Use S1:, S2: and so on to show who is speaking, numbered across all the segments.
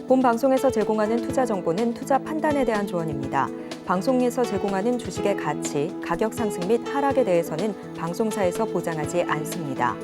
S1: 본 방송에서 제공하는 투자 정보는 투자 판단에 대한 조언입니다. 방송에서 제공하는 주식의 가치, 가격 상승 및 하락에 대해서는 방송사에서 보장하지 않습니다.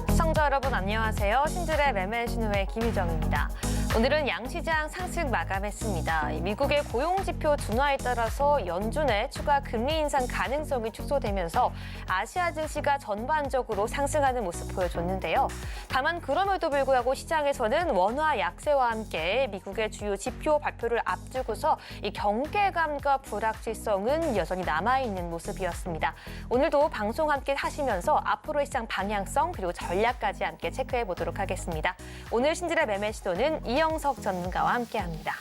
S2: 시청자 여러분 안녕하세요. 신들의 매매 신호의 김유정입니다. 오늘은 양시장 상승 마감했습니다. 미국의 고용지표 둔화에 따라서 연준의 추가 금리 인상 가능성이 축소되면서 아시아 증시가 전반적으로 상승하는 모습 보여줬는데요. 다만 그럼에도 불구하고 시장에서는 원화 약세와 함께 미국의 주요 지표 발표를 앞두고서 이 경계감과 불확실성은 여전히 남아있는 모습이었습니다. 오늘도 방송 함께 하시면서 앞으로의 시장 방향성 그리고 전략까지 함께 체크해 보도록 하겠습니다. 오늘 신들의 매매 시도는 이영석 전문가와 함께합니다.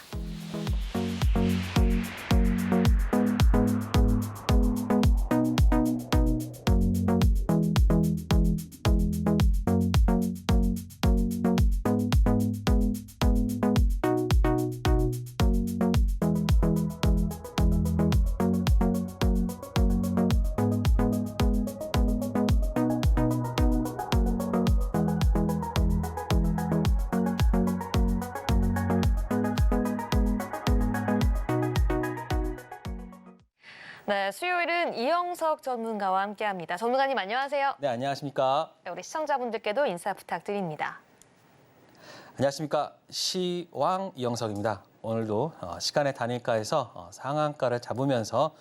S2: 네, 수요일은 이영석 전문가와 함께합니다. 전문가님 안녕하세요.
S3: 네, 안녕하십니까.
S2: 네, 우리 시청자분들께도 인사 부탁드립니다.
S3: 안녕하십니까. 시황 이영석입니다. 오늘도 시간의 단일가에서 상한가를 잡으면서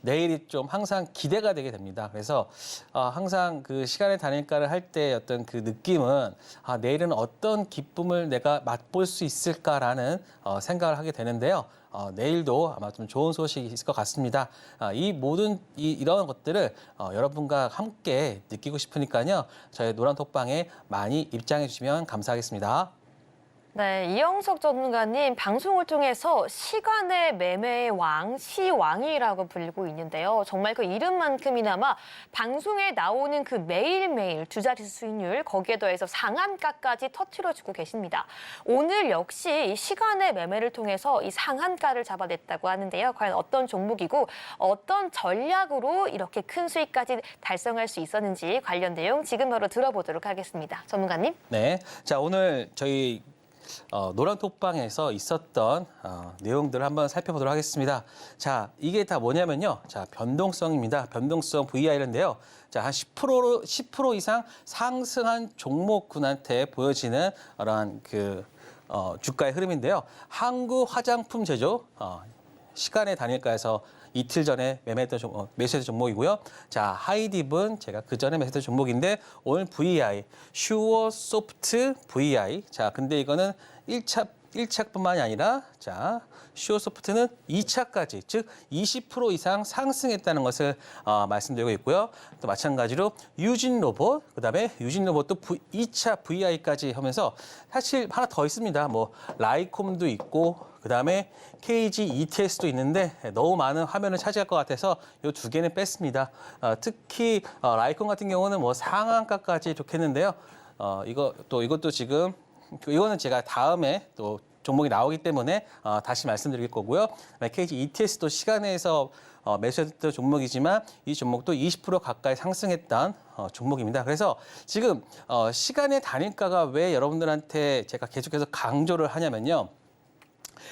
S3: 내일이 좀 항상 기대가 되게 됩니다. 그래서 항상 그 시간의 단일가를 할 때 어떤 그 느낌은 내일은 어떤 기쁨을 내가 맛볼 수 있을까라는 생각을 하게 되는데요. 내일도 아마 좀 좋은 소식이 있을 것 같습니다. 이 모든 이런 것들을 여러분과 함께 느끼고 싶으니까요. 저희 노란톡방에 많이 입장해 주시면 감사하겠습니다.
S2: 네, 이영석 전문가님 방송을 통해서 시간의 매매의 왕, 시왕이라고 불리고 있는데요. 정말 그 이름만큼이나마 방송에 나오는 그 매일매일 두 자릿수 수익률 거기에 더해서 상한가까지 터뜨려주고 계십니다. 오늘 역시 시간의 매매를 통해서 이 상한가를 잡아냈다고 하는데요. 과연 어떤 종목이고 어떤 전략으로 이렇게 큰 수익까지 달성할 수 있었는지 관련 내용 지금 바로 들어보도록 하겠습니다. 전문가님.
S3: 네, 자 오늘 저희 노란톡방에서 있었던 내용들을 한번 살펴보도록 하겠습니다. 자, 이게 다 뭐냐면요. 자, 변동성입니다. 변동성 VIR인데요. 자, 한 10% 이상 상승한 종목군한테 보여지는 그러한 주가의 흐름인데요. 한국 화장품 제조 시간의 단일가에서 이틀 전에 매수했던 종목이고요. 자, 하이딥은 제가 그 전에 매수했던 종목인데 오늘 VI, 슈어소프트 VI. 자, 근데 이거는 1차뿐만이 아니라 자, 슈어소프트는 2차까지 즉 20% 이상 상승했다는 것을 말씀드리고 있고요. 또 마찬가지로 유진로봇, 그다음에 유진로봇도 2차 VI까지 하면서 사실 하나 더 있습니다. 뭐 라이콤도 있고 그다음에 KG ETS도 있는데 너무 많은 화면을 차지할 것 같아서 이 두 개는 뺐습니다. 특히 라이콤 같은 경우는 뭐 상한가까지 좋겠는데요. 이것도 지금 이거는 제가 다음에 또 종목이 나오기 때문에 다시 말씀드릴 거고요. KG ETS도 시간에서 매수했던 종목이지만 이 종목도 20% 가까이 상승했던 종목입니다. 그래서 지금 시간의 단일가가 왜 여러분들한테 제가 계속해서 강조를 하냐면요.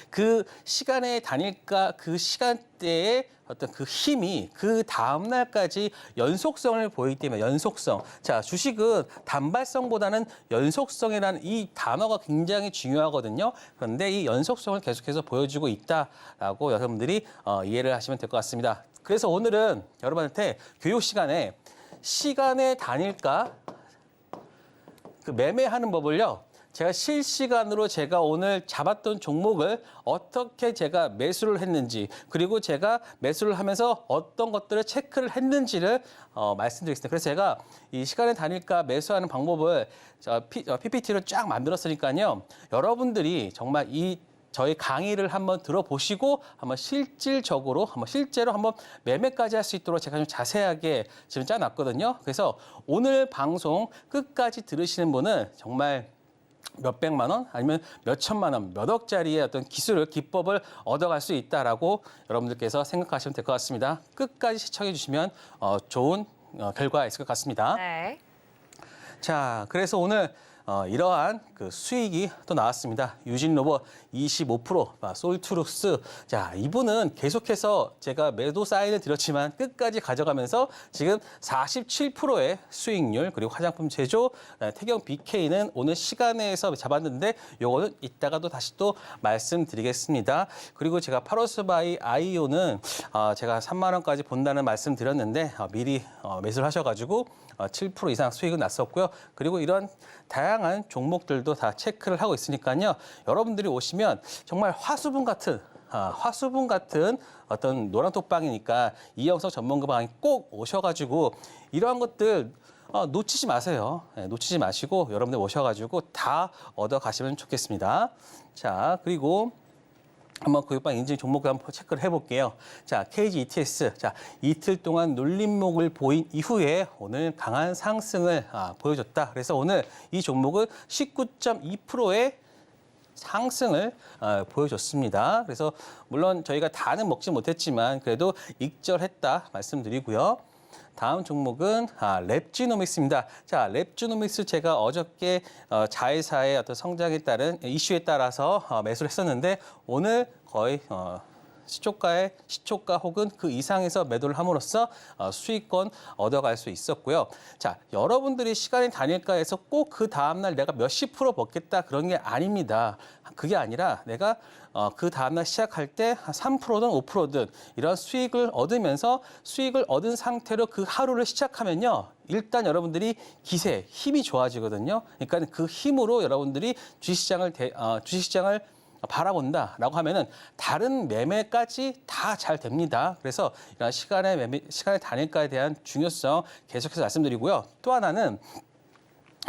S3: 그 시간의 단일가 그 시간대에 어떤 그 힘이 그 다음 날까지 연속성을 보이기 때문에 연속성. 자, 주식은 단발성보다는 연속성이라는 이 단어가 굉장히 중요하거든요. 그런데 이 연속성을 계속해서 보여주고 있다라고 여러분들이 이해를 하시면 될 것 같습니다. 그래서 오늘은 여러분한테 교육 시간에 시간의 단일가 그 매매하는 법을요. 제가 실시간으로 제가 오늘 잡았던 종목을 어떻게 제가 매수를 했는지 그리고 제가 매수를 하면서 어떤 것들을 체크를 했는지를 말씀드리겠습니다. 그래서 제가 이 시간의 단일가 매수하는 방법을 PPT를 쫙 만들었으니까요. 여러분들이 정말 저희 강의를 한번 들어보시고 실제로 한번 매매까지 할 수 있도록 제가 좀 자세하게 지금 짜놨거든요. 그래서 오늘 방송 끝까지 들으시는 분은 정말 몇백만 원 아니면 몇천만 원, 몇 억짜리의 어떤 기법을 얻어갈 수 있다라고 여러분들께서 생각하시면 될 것 같습니다. 끝까지 시청해 주시면 좋은 결과가 있을 것 같습니다.
S2: 네.
S3: 자, 그래서 오늘 이러한 그 수익이 또 나왔습니다. 유진로봇 25%, 솔트룩스. 자, 이분은 계속해서 제가 매도 사인을 드렸지만 끝까지 가져가면서 지금 47%의 수익률, 그리고 화장품 제조, 태경 BK는 오늘 시간에서 잡았는데 요거는 이따가도 다시 또 말씀드리겠습니다. 그리고 제가 파로스바이 아이오는 제가 3만 원까지 본다는 말씀 드렸는데 미리 매수를 하셔가지고 7% 이상 수익은 났었고요. 그리고 이런 다양한 종목들도 다 체크를 하고 있으니까요. 여러분들이 오시면 정말 화수분 같은 어떤 노란톡방이니까 이영석 전문가방에 꼭 오셔가지고 이러한 것들 놓치지 마세요. 네, 놓치지 마시고 여러분들 오셔가지고 다 얻어가시면 좋겠습니다. 자, 그리고 한번 고객방 인증 종목을 한번 체크를 해볼게요. 자, KG ETS. 자, 이틀 동안 눌림목을 보인 이후에 오늘 강한 상승을 보여줬다. 그래서 오늘 이 종목은 19.2%의 상승을 보여줬습니다. 그래서 물론 저희가 다는 먹지 못했지만 그래도 익절했다 말씀드리고요. 다음 종목은 랩지노믹스입니다. 자, 랩지노믹스 제가 어저께 자회사의 어떤 성장에 따른 이슈에 따라서 매수를 했었는데 오늘 거의 시초가 혹은 그 이상에서 매도를 함으로써 수익권 얻어갈 수 있었고요. 자, 여러분들이 시간이 다닐까해서 꼭 그 다음날 내가 몇십 프로 먹겠다 그런 게 아닙니다. 그게 아니라 내가 그 다음날 시작할 때 3%든 5%든 이런 수익을 얻으면서 수익을 얻은 상태로 그 하루를 시작하면요. 일단 여러분들이 기세, 힘이 좋아지거든요. 그러니까 그 힘으로 여러분들이 주식시장을 바라본다라고 하면은 다른 매매까지 다 잘 됩니다. 그래서 이런 시간의 단일가에 대한 중요성 계속해서 말씀드리고요. 또 하나는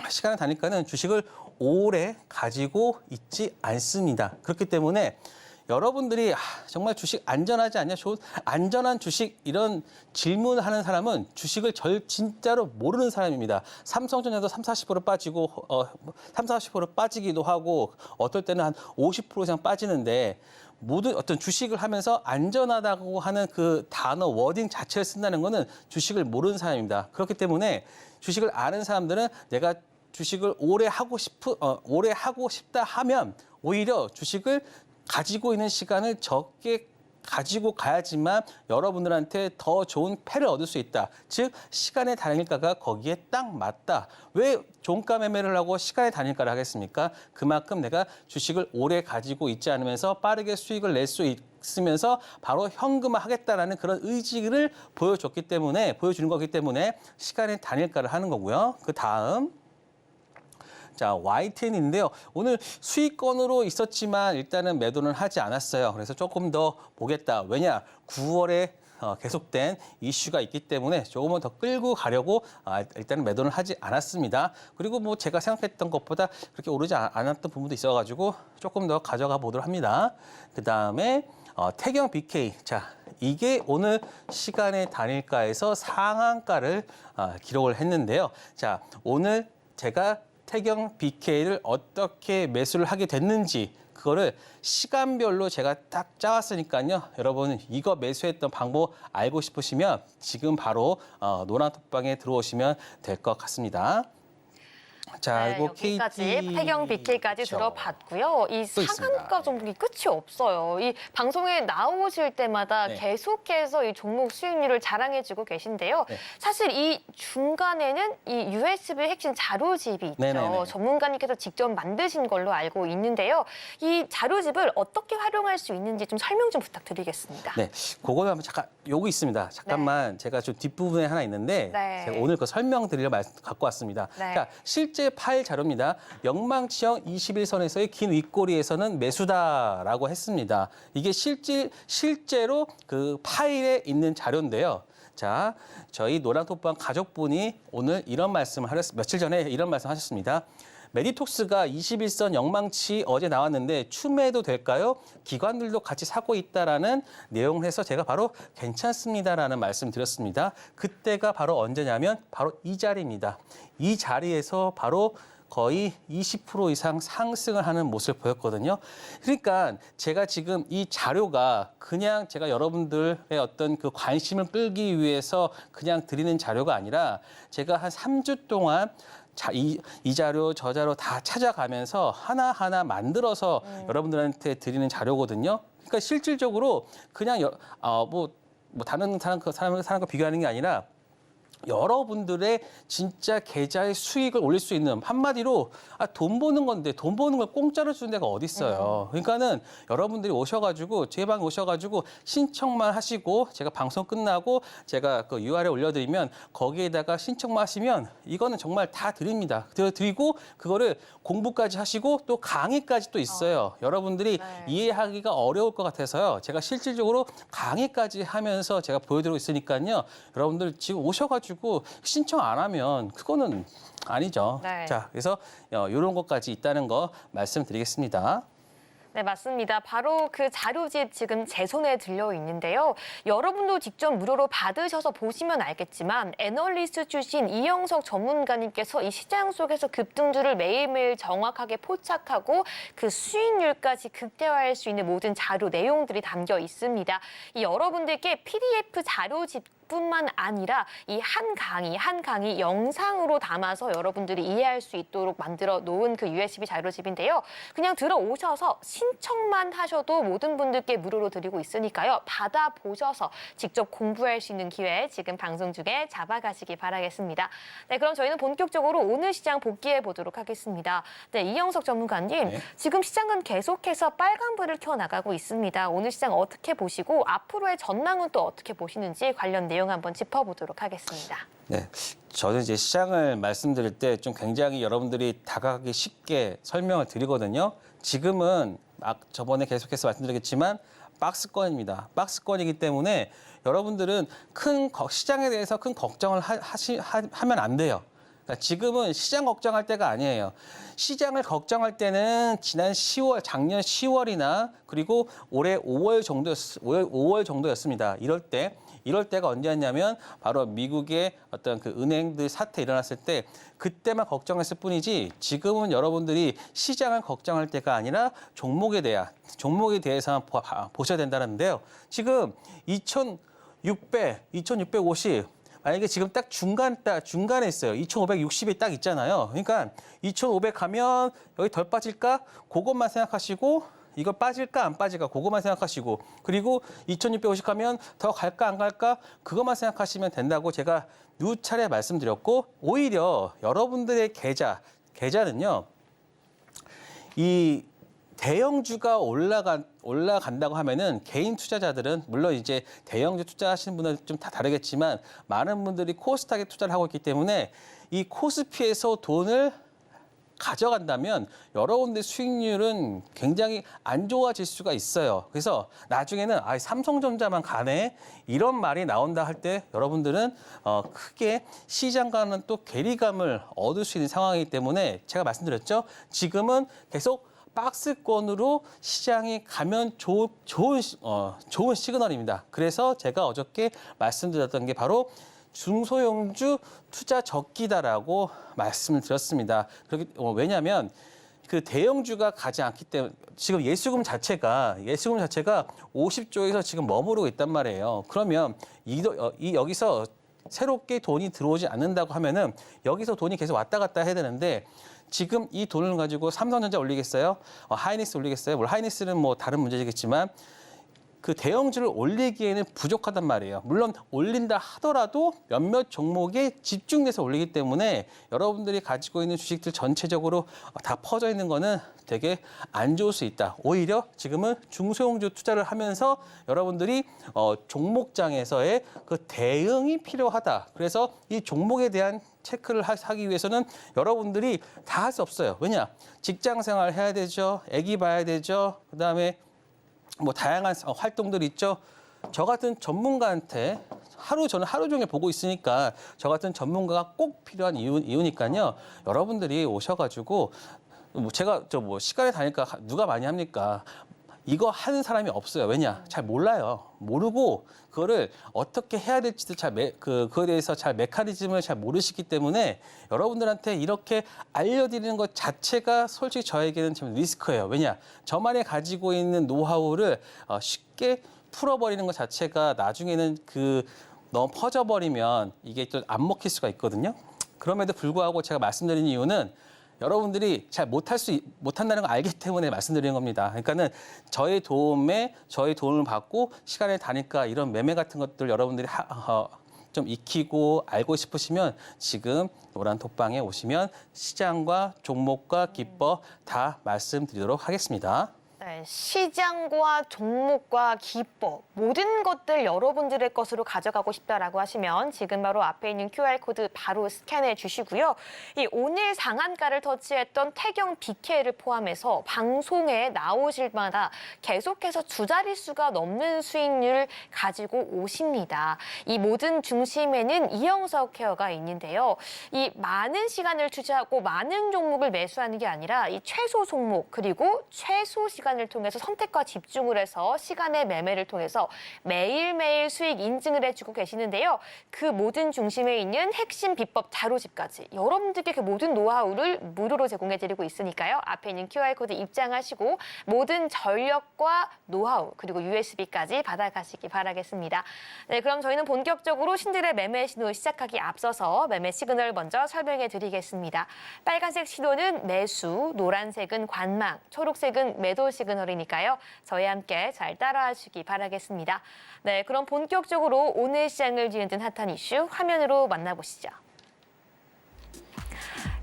S3: 시간의 단일가는 주식을 오래 가지고 있지 않습니다. 그렇기 때문에 여러분들이 정말 주식 안전하지 않냐, 좋은 안전한 주식 이런 질문하는 사람은 주식을 진짜로 모르는 사람입니다. 삼성전자도 30-40% 빠지고 30-40% 빠지기도 하고 어떨 때는 한 50% 이상 빠지는데 모든 어떤 주식을 하면서 안전하다고 하는 그 단어 워딩 자체를 쓴다는 거는 주식을 모르는 사람입니다. 그렇기 때문에 주식을 아는 사람들은 내가 주식을 오래 하고 싶다 하면 오히려 주식을 가지고 있는 시간을 적게 가지고 가야지만 여러분들한테 더 좋은 패를 얻을 수 있다. 즉 시간의 단일가가 거기에 딱 맞다. 왜 종가 매매를 하고 시간의 단일가를 하겠습니까? 그만큼 내가 주식을 오래 가지고 있지 않으면서 빠르게 수익을 낼 수 있으면서 바로 현금화 하겠다라는 그런 의지를 보여주는 거기 때문에 시간의 단일가를 하는 거고요. 그 다음. 자, YTN인데요. 오늘 수익권으로 있었지만 일단은 매도는 하지 않았어요. 그래서 조금 더 보겠다. 왜냐? 9월에 계속된 이슈가 있기 때문에 조금은 더 끌고 가려고 일단은 매도는 하지 않았습니다. 그리고 뭐 제가 생각했던 것보다 그렇게 오르지 않았던 부분도 있어가지고 조금 더 가져가 보도록 합니다. 그 다음에 태경 BK. 자, 이게 오늘 시간의 단일가에서 상한가를 기록을 했는데요. 자, 오늘 제가 태경 BK를 어떻게 매수를 하게 됐는지 그거를 시간별로 제가 딱 짜왔으니까요. 여러분 이거 매수했던 방법 알고 싶으시면 지금 바로 노란톡방에 들어오시면 될 것 같습니다. 자,
S2: 네,
S3: 이거
S2: 여기까지
S3: KT
S2: 태경 BK까지
S3: 그렇죠.
S2: 들어봤고요. 이
S3: 또
S2: 상한가
S3: 있습니다.
S2: 종목이 끝이 없어요. 이 방송에 나오실 때마다
S3: 네.
S2: 계속해서 이 종목 수익률을 자랑해주고 계신데요.
S3: 네.
S2: 사실 이 중간에는 이 USB 핵심 자료집이 있죠.
S3: 네네네.
S2: 전문가님께서 직접 만드신 걸로 알고 있는데요. 이 자료집을 어떻게 활용할 수 있는지 좀 설명 좀 부탁드리겠습니다.
S3: 네, 그거는 한번 잠깐 요거 있습니다. 잠깐만 제가 좀 뒷부분에 하나 있는데
S2: 네.
S3: 제가 오늘 그 설명드리려 갖고 왔습니다.
S2: 네.
S3: 자, 실제 파일 자료입니다. 영망치형 21선에서의 긴 윗꼬리에서는 매수다라고 했습니다. 이게 실제로 그 파일에 있는 자료인데요. 자, 저희 노란톡방 가족분이 오늘 며칠 전에 이런 말씀 하셨습니다. 메디톡스가 21선 영망치 어제 나왔는데 추매도 될까요? 기관들도 같이 사고 있다라는 내용을 해서 제가 바로 괜찮습니다라는 말씀 드렸습니다. 그때가 바로 언제냐면 바로 이 자리입니다. 이 자리에서 바로 거의 20% 이상 상승을 하는 모습을 보였거든요. 그러니까 제가 지금 이 자료가 그냥 제가 여러분들의 어떤 그 관심을 끌기 위해서 그냥 드리는 자료가 아니라 제가 한 3주 동안 이 자료 저 자료 다 찾아가면서 하나하나 만들어서 여러분들한테 드리는 자료거든요. 그러니까 실질적으로 그냥 다른 사람과 비교하는 게 아니라 여러분들의 진짜 계좌의 수익을 올릴 수 있는, 한마디로 돈 버는 건데 돈 버는 걸 공짜로 주는 데가 어디 있어요. 그러니까는 여러분들이 오셔가지고 제 방에 오셔가지고 신청만 하시고 제가 방송 끝나고 제가 그 URL 올려드리면 거기에다가 신청만 하시면 이거는 정말 다 드립니다. 드리고 그거를 공부까지 하시고 또 강의까지 또 있어요. 여러분들이
S2: 네.
S3: 이해하기가 어려울 것 같아서요. 제가 실질적으로 강의까지 하면서 제가 보여드리고 있으니까요. 여러분들 지금 오셔가지고 신청 안 하면 그거는 아니죠.
S2: 네.
S3: 자, 그래서 이런 것까지 있다는 거 말씀드리겠습니다.
S2: 네, 맞습니다. 바로 그 자료집 지금 제 손에 들려 있는데요. 여러분도 직접 무료로 받으셔서 보시면 알겠지만 애널리스트 출신 이영석 전문가님께서 이 시장 속에서 급등주를 매일매일 정확하게 포착하고 그 수익률까지 극대화할 수 있는 모든 자료 내용들이 담겨 있습니다. 이 여러분들께 PDF 자료집 뿐만 아니라 이 한 강의 영상으로 담아서 여러분들이 이해할 수 있도록 만들어 놓은 그 USB 자료집인데요. 그냥 들어오셔서 신청만 하셔도 모든 분들께 무료로 드리고 있으니까요. 받아보셔서 직접 공부할 수 있는 기회 지금 방송 중에 잡아가시기 바라겠습니다. 네, 그럼 저희는 본격적으로 오늘 시장 복귀해 보도록 하겠습니다. 네, 이영석 전문가님,
S3: 네.
S2: 지금 시장은 계속해서 빨간불을 켜나가고 있습니다. 오늘 시장 어떻게 보시고 앞으로의 전망은 또 어떻게 보시는지 관련 내용 한번 짚어보도록 하겠습니다.
S3: 네, 저는 이제 시장을 말씀드릴 때 좀 굉장히 여러분들이 다가가기 쉽게 설명을 드리거든요. 지금은 저번에 계속해서 말씀드리겠지만 박스권입니다. 박스권이기 때문에 여러분들은 시장에 대해서 큰 걱정을 하면 안 돼요. 그러니까 지금은 시장 걱정할 때가 아니에요. 시장을 걱정할 때는 지난 10월, 작년 10월이나 그리고 올해 5월 정도였습니다. 이럴 때가 언제였냐면 바로 미국의 어떤 그 은행들 사태 일어났을 때 그때만 걱정했을 뿐이지 지금은 여러분들이 시장을 걱정할 때가 아니라 종목에 대해서 보셔야 된다는데요. 지금 2,650 만약에 지금 딱 중간에 있어요. 2,560이 딱 있잖아요. 그러니까 2,500 가면 여기 덜 빠질까? 그것만 생각하시고 이거 빠질까 안 빠질까 그것만 생각하시고 그리고 2,650 가면 더 갈까 안 갈까 그것만 생각하시면 된다고 제가 누차례 말씀드렸고 오히려 여러분들의 계좌는요. 이 대형주가 올라간다고 하면은 개인 투자자들은 물론 이제 대형주 투자하시는 분은 좀 다 다르겠지만 많은 분들이 코스닥에 투자를 하고 있기 때문에 이 코스피에서 돈을 가져간다면 여러분들 수익률은 굉장히 안 좋아질 수가 있어요. 그래서 나중에는 삼성전자만 가네 이런 말이 나온다 할 때 여러분들은 크게 시장과는 또 괴리감을 얻을 수 있는 상황이기 때문에 제가 말씀드렸죠. 지금은 계속 박스권으로 시장이 가면 좋은 시그널입니다. 그래서 제가 어저께 말씀드렸던 게 바로 중소형주 투자 적기다라고 말씀을 드렸습니다. 왜냐하면 그 대형주가 가지 않기 때문에 지금 예수금 자체가 50조에서 지금 머무르고 있단 말이에요. 그러면 여기서 새롭게 돈이 들어오지 않는다고 하면은 여기서 돈이 계속 왔다 갔다 해야 되는데 지금 이 돈을 가지고 삼성전자 올리겠어요? 하이닉스 올리겠어요? 물론 하이닉스는 뭐 다른 문제겠지만 그 대형주를 올리기에는 부족하단 말이에요. 물론 올린다 하더라도 몇몇 종목에 집중돼서 올리기 때문에 여러분들이 가지고 있는 주식들 전체적으로 다 퍼져 있는 거는 되게 안 좋을 수 있다. 오히려 지금은 중소형주 투자를 하면서 여러분들이 종목장에서의 그 대응이 필요하다. 그래서 이 종목에 대한 체크를 하기 위해서는 여러분들이 다 할 수 없어요. 왜냐? 직장 생활 해야 되죠. 애기 봐야 되죠. 그다음에 뭐 다양한 활동들이 있죠. 저 같은 전문가한테 저는 하루 종일 보고 있으니까 저 같은 전문가가 꼭 필요한 이유니까요. 여러분들이 오셔가지고 제가 시간에 다니까 누가 많이 합니까? 이거 하는 사람이 없어요. 왜냐? 잘 몰라요. 모르고 그거를 어떻게 해야 될지도 그거에 대해서 잘 메커니즘을 잘 모르시기 때문에 여러분들한테 이렇게 알려드리는 것 자체가 솔직히 저에게는 좀 리스크예요. 왜냐? 저만이 가지고 있는 노하우를 쉽게 풀어버리는 것 자체가 나중에는 너무 퍼져버리면 이게 또 안 먹힐 수가 있거든요. 그럼에도 불구하고 제가 말씀드린 이유는 여러분들이 잘 못한다는 걸 알기 때문에 말씀드리는 겁니다. 그러니까는 저희 도움을 받고 시간을 다니까 이런 매매 같은 것들 여러분들이 좀 익히고 알고 싶으시면 지금 노란 톡방에 오시면 시장과 종목과 기법 다 말씀드리도록 하겠습니다.
S2: 네, 시장과 종목과 기법 모든 것들 여러분들의 것으로 가져가고 싶다라고 하시면 지금 바로 앞에 있는 QR코드 바로 스캔해 주시고요. 이 오늘 상한가를 터치했던 태경 BK를 포함해서 방송에 나오실 마다 계속해서 두 자릿수가 넘는 수익률을 가지고 오십니다. 이 모든 중심에는 이영석 케어가 있는데요. 이 많은 시간을 투자하고 많은 종목을 매수하는 게 아니라 이 최소 종목 그리고 최소 시간을 통해서 선택과 집중을 해서 시간의 매매를 통해서 매일매일 수익 인증을 해주고 계시는데요. 그 모든 중심에 있는 핵심 비법 자료집까지 여러분들께 그 모든 노하우를 무료로 제공해드리고 있으니까요. 앞에 있는 QR코드 입장하시고 모든 전력과 노하우 그리고 USB까지 받아가시기 바라겠습니다. 네, 그럼 저희는 본격적으로 신들의 매매 신호 시작하기 앞서서 매매 시그널 먼저 설명해드리겠습니다. 빨간색 신호는 매수, 노란색은 관망, 초록색은 매도 시그널이니까요. 저희와 함께 잘 따라하시기 바라겠습니다. 네, 그럼 본격적으로 오늘 시장을 뒤흔든 핫한 이슈 화면으로 만나보시죠.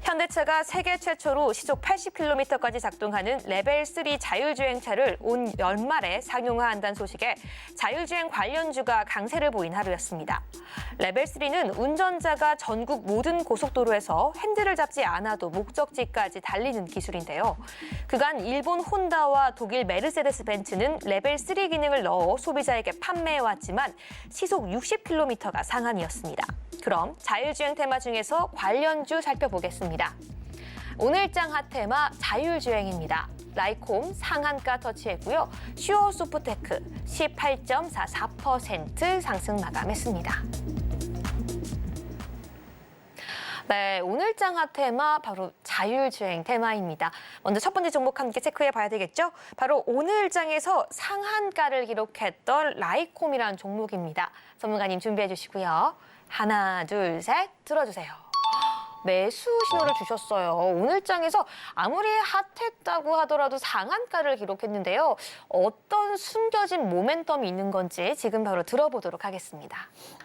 S2: 현대차가 세계 최초로 시속 80km까지 작동하는 레벨 3 자율주행차를 온 연말에 상용화한다는 소식에 자율주행 관련주가 강세를 보인 하루였습니다. 레벨 3는 운전자가 전국 모든 고속도로에서 핸들을 잡지 않아도 목적지까지 달리는 기술인데요. 그간 일본 혼다와 독일 메르세데스 벤츠는 레벨 3 기능을 넣어 소비자에게 판매해왔지만 시속 60km가 상한이었습니다. 그럼 자율주행 테마 중에서 관련주 살펴보겠습니다. 오늘장 핫테마 자율주행입니다. 라이콤 상한가 터치했고요. 슈어소프테크 18.44% 상승 마감했습니다. 네, 오늘장 핫테마 바로 자율주행 테마입니다. 먼저 첫 번째 종목 함께 체크해 봐야 되겠죠? 바로 오늘장에서 상한가를 기록했던 라이콤이라는 종목입니다. 전문가님 준비해 주시고요. 하나, 둘, 셋 들어주세요. 매수 신호를 주셨어요. 오늘장에서 아무리 핫했다고 하더라도 상한가를 기록했는데요. 어떤 숨겨진 모멘텀이 있는 건지 지금 바로 들어보도록 하겠습니다.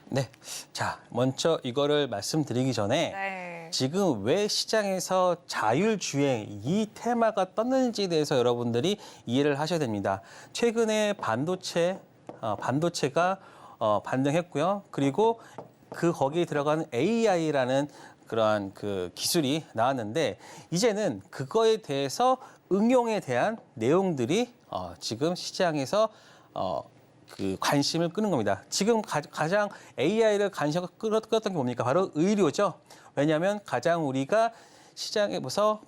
S3: 네, 자 먼저 이거를 말씀드리기 전에 지금 왜 시장에서 자율주행 이 테마가 떴는지에 대해서 여러분들이 이해를 하셔야 됩니다. 최근에 반도체가 반등했고요. 그리고 거기에 들어가는 AI라는 그러한 그 기술이 나왔는데 이제는 그거에 대해서 응용에 대한 내용들이 지금 시장에서 그 관심을 끄는 겁니다. 지금 가장 AI를 관심을 끌었던 게 뭡니까? 바로 의료죠. 왜냐하면 가장 우리가 시장에서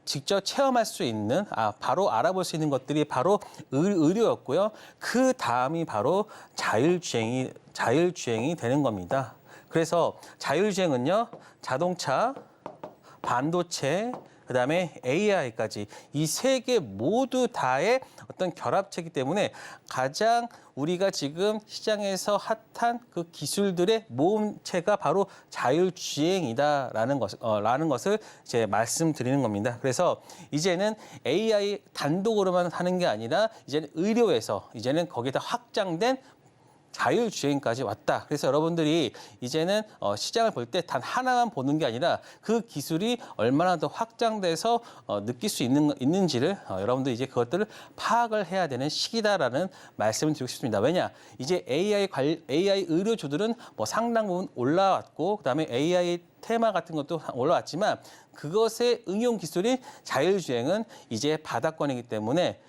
S3: 직접 체험할 수 있는, 바로 알아볼 수 있는 것들이 바로 의료였고요. 그 다음이 바로 자율주행이 되는 겁니다. 그래서 자율주행은요, 자동차, 반도체, 그다음에 AI까지 이 세 개 모두 다의 어떤 결합체이기 때문에 가장 우리가 지금 시장에서 핫한 그 기술들의 모음체가 바로 자율주행이다라는 것을 이제 말씀드리는 겁니다. 그래서 이제는 AI 단독으로만 하는 게 아니라 이제는 의료에서 이제는 거기다 확장된 자율주행까지 왔다. 그래서 여러분들이 이제는 시장을 볼 때 단 하나만 보는 게 아니라 그 기술이 얼마나 더 확장돼서 느낄 수 있는지를 여러분들 이제 그것들을 파악을 해야 되는 시기다라는 말씀을 드리고 싶습니다. 왜냐? 이제 AI 의료주들은 뭐 상당 부분 올라왔고 그다음에 AI 테마 같은 것도 올라왔지만 그것의 응용 기술인 자율주행은 이제 바닥권이기 때문에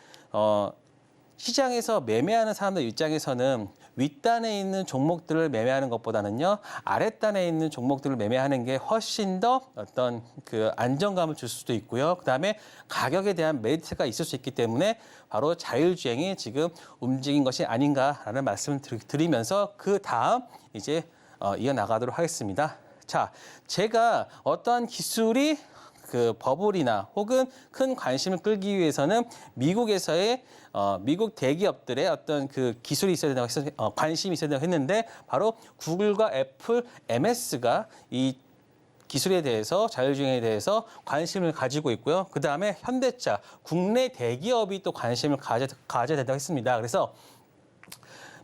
S3: 시장에서 매매하는 사람들 입장에서는 윗단에 있는 종목들을 매매하는 것보다는요, 아랫단에 있는 종목들을 매매하는 게 훨씬 더 어떤 그 안정감을 줄 수도 있고요. 그다음에 가격에 대한 메리트가 있을 수 있기 때문에 바로 자율주행이 지금 움직인 것이 아닌가라는 말씀을 드리면서 그 다음 이제 이어나가도록 하겠습니다. 자, 제가 어떠한 기술이 그 버블이나 혹은 큰 관심을 끌기 위해서는 미국에서의 미국 대기업들의 어떤 그 기술이 있어야 된다고 관심이 있어야 된다고 했는데 바로 구글과 애플, MS가 이 기술에 대해서 자율주행에 대해서 관심을 가지고 있고요. 그다음에 현대차, 국내 대기업이 또 관심을 가져야 된다고 했습니다. 그래서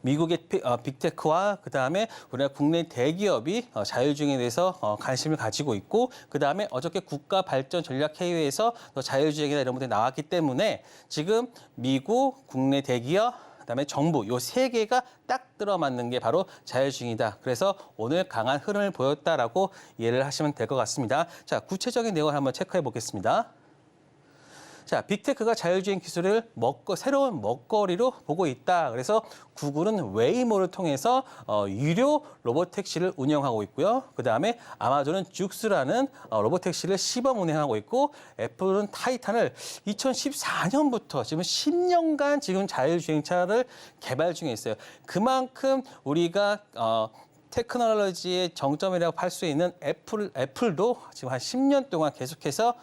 S3: 미국의 빅테크와 그다음에 우리나라 국내 대기업이 자율주행에 대해서 관심을 가지고 있고 그다음에 어저께 국가발전전략회의에서 자율주행이나 이런 것들이 나왔기 때문에 지금 미국, 국내 대기업, 그다음에 정부 요 세 개가 딱 들어맞는 게 바로 자율주행이다. 그래서 오늘 강한 흐름을 보였다라고 이해를 하시면 될 것 같습니다. 자, 구체적인 내용을 한번 체크해 보겠습니다. 자, 빅테크가 자율주행 기술을 새로운 먹거리로 보고 있다. 그래서 구글은 웨이모를 통해서 유료 로봇택시를 운영하고 있고요. 그다음에 아마존은 죽스라는 로봇택시를 시범 운행하고 있고 애플은 타이탄을 2014년부터 지금 10년간 지금 자율주행차를 개발 중에 있어요. 그만큼 우리가 테크놀로지의 정점이라고 할 수 있는 애플도 지금 한 10년 동안 계속해서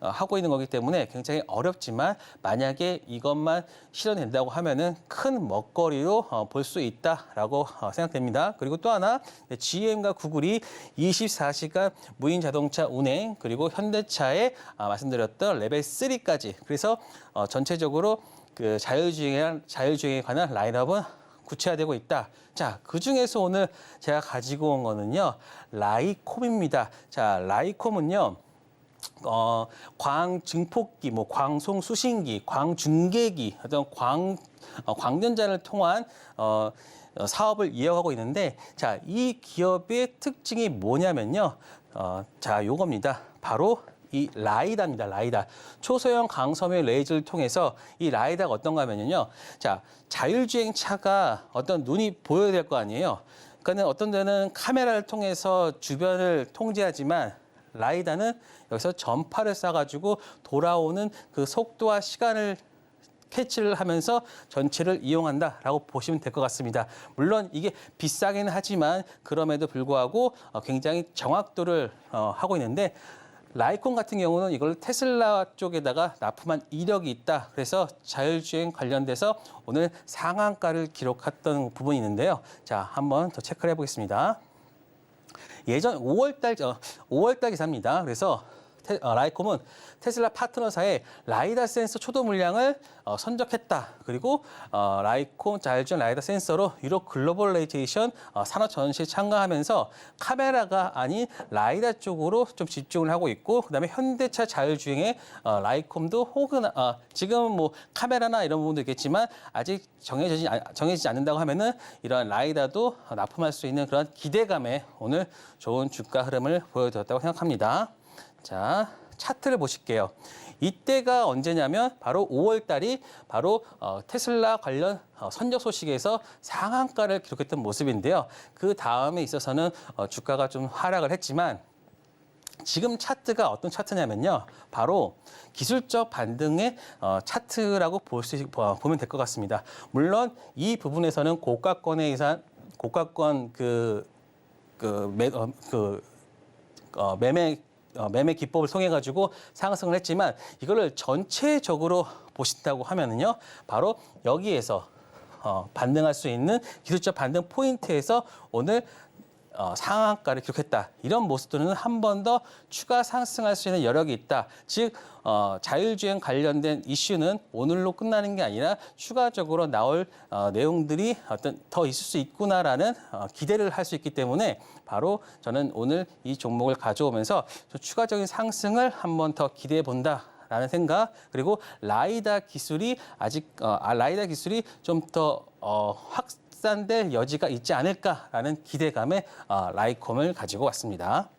S3: 하고 있는 거기 때문에 굉장히 어렵지만 만약에 이것만 실현된다고 하면은 큰 먹거리로 볼 수 있다라고 생각됩니다. 그리고 또 하나 GM과 구글이 24시간 무인 자동차 운행 그리고 현대차에 말씀드렸던 레벨 3까지 그래서 전체적으로 그 자율주행에 관한 라인업은 구체화되고 있다. 자, 그중에서 오늘 제가 가지고 온 거는요. 라이콤입니다. 자, 라이콤은요. 광증폭기, 광송 수신기, 광중계기, 어떤 광전자를 통한 사업을 이어가고 있는데, 자, 이 기업의 특징이 뭐냐면요. 자, 요겁니다. 바로 이 라이다입니다. 라이다. 초소형 강섬유 레이저를 통해서 이 라이다가 어떤가 하면요. 자, 자율주행 차가 어떤 눈이 보여야 될 거 아니에요. 그러니까 어떤 데는 카메라를 통해서 주변을 통제하지만 라이다는 여기서 전파를 쏴가지고 돌아오는 그 속도와 시간을 캐치를 하면서 전체를 이용한다라고 보시면 될 것 같습니다. 물론 이게 비싸긴 하지만 그럼에도 불구하고 굉장히 정확도를 하고 있는데 라이콘 같은 경우는 이걸 테슬라 쪽에다가 납품한 이력이 있다. 그래서 자율주행 관련돼서 오늘 상한가를 기록했던 부분이 있는데요. 자, 한번 더 체크를 해보겠습니다. 예전 5월달 기사입니다. 그래서 라이콤은 테슬라 파트너사의 라이다 센서 초도 물량을 선적했다. 그리고 라이콤 자율주행 라이다 센서로 유럽 글로벌레이제이션 산업 전시에 참가하면서 카메라가 아닌 라이다 쪽으로 좀 집중을 하고 있고 그다음에 현대차 자율주행에 라이콤도 혹은 지금은 뭐 카메라나 이런 부분도 있겠지만 아직 정해지지 않는다고 하면은 이런 라이다도 납품할 수 있는 그런 기대감에 오늘 좋은 주가 흐름을 보여드렸다고 생각합니다. 자, 차트를 보실게요. 이때가 언제냐면 바로 5월 달이 바로 테슬라 관련 선적 소식에서 상한가를 기록했던 모습인데요. 그 다음에 있어서는 주가가 좀 하락을 했지만 지금 차트가 어떤 차트냐면요. 바로 기술적 반등의 차트라고 보면 될 것 같습니다. 물론 이 부분에서는 고가권 매매 기법을 통해 가지고 상승을 했지만 이거를 전체적으로 보신다고 하면은요. 바로 여기에서 반등할 수 있는 기술적 반등 포인트에서 오늘 상한가를 기록했다. 이런 모습들은 한 번 더 추가 상승할 수 있는 여력이 있다. 즉 자율주행 관련된 이슈는 오늘로 끝나는 게 아니라 추가적으로 나올 내용들이 더 있을 수 있구나라는 기대를 할 수 있기 때문에 바로 저는 오늘 이 종목을 가져오면서 추가적인 상승을 한 번 더 기대해 본다. 라는 생각 그리고 라이다 기술이 좀 더 확산될 여지가 있지 않을까라는 기대감에 라이콤을 가지고 왔습니다.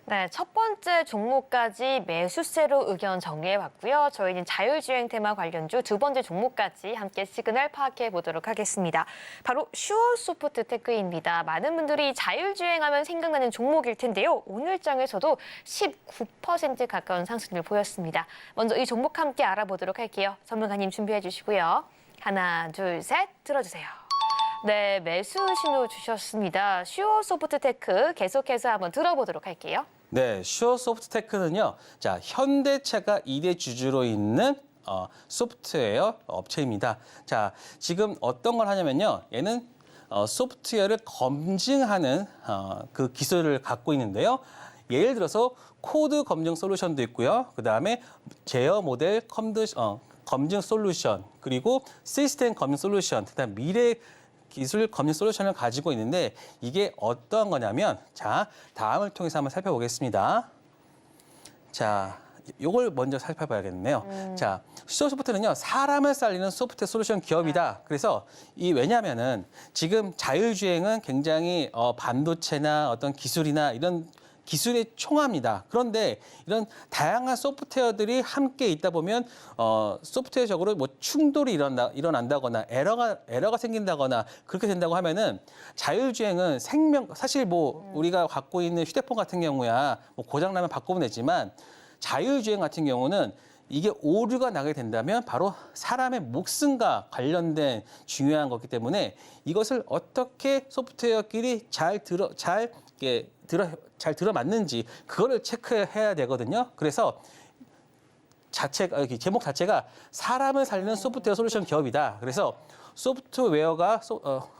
S2: 네, 첫 번째 종목까지 매수세로 의견 정리해봤고요. 저희는 자율주행 테마 관련주 두 번째 종목까지 함께 시그널 파악해 보도록 하겠습니다. 바로 슈어소프트테크입니다. 많은 분들이 자율주행하면 생각나는 종목일 텐데요. 오늘 장에서도 19% 가까운 상승을 보였습니다. 먼저 이 종목 함께 알아보도록 할게요. 전문가님 준비해 주시고요. 하나, 둘, 셋 들어주세요. 네, 매수 신호 주셨습니다. 슈어소프트테크 계속해서 한번 들어보도록 할게요.
S3: 네, 슈어소프트테크는요. 자, 현대차가 2대 주주로 있는 소프트웨어 업체입니다. 자, 지금 어떤 걸 하냐면요. 얘는 소프트웨어를 검증하는 그 기술을 갖고 있는데요. 예를 들어서 코드 검증 솔루션도 있고요. 그다음에 제어 모델 검증 솔루션, 그리고 시스템 검증 솔루션, 그다음 미래 기술 검증 솔루션을 가지고 있는데 이게 어떤 거냐면 자, 다음을 통해서 한번 살펴보겠습니다. 자, 요걸 먼저 살펴봐야겠네요. 자, 슈어소프트는요, 사람을 살리는 소프트웨어 솔루션 기업이다. 그래서 왜냐면은 지금 자율주행은 굉장히 반도체나 어떤 기술이나 이런 기술의 총합니다. 그런데 이런 다양한 소프트웨어들이 함께 있다 보면 소프트웨어적으로 뭐 충돌이 일어난다거나 에러가 생긴다거나 그렇게 된다고 하면은 자율주행은 사실 뭐 우리가 갖고 있는 휴대폰 같은 경우야 뭐 고장 나면 바꾸면 되지만 자율주행 같은 경우는 이게 오류가 나게 된다면 바로 사람의 목숨과 관련된 중요한 거기 때문에 이것을 어떻게 소프트웨어끼리 잘 들어맞는지 그거를 체크해야 되거든요. 그래서 제목 자체가 사람을 살리는 소프트웨어 솔루션 기업이다. 그래서 소프트웨어가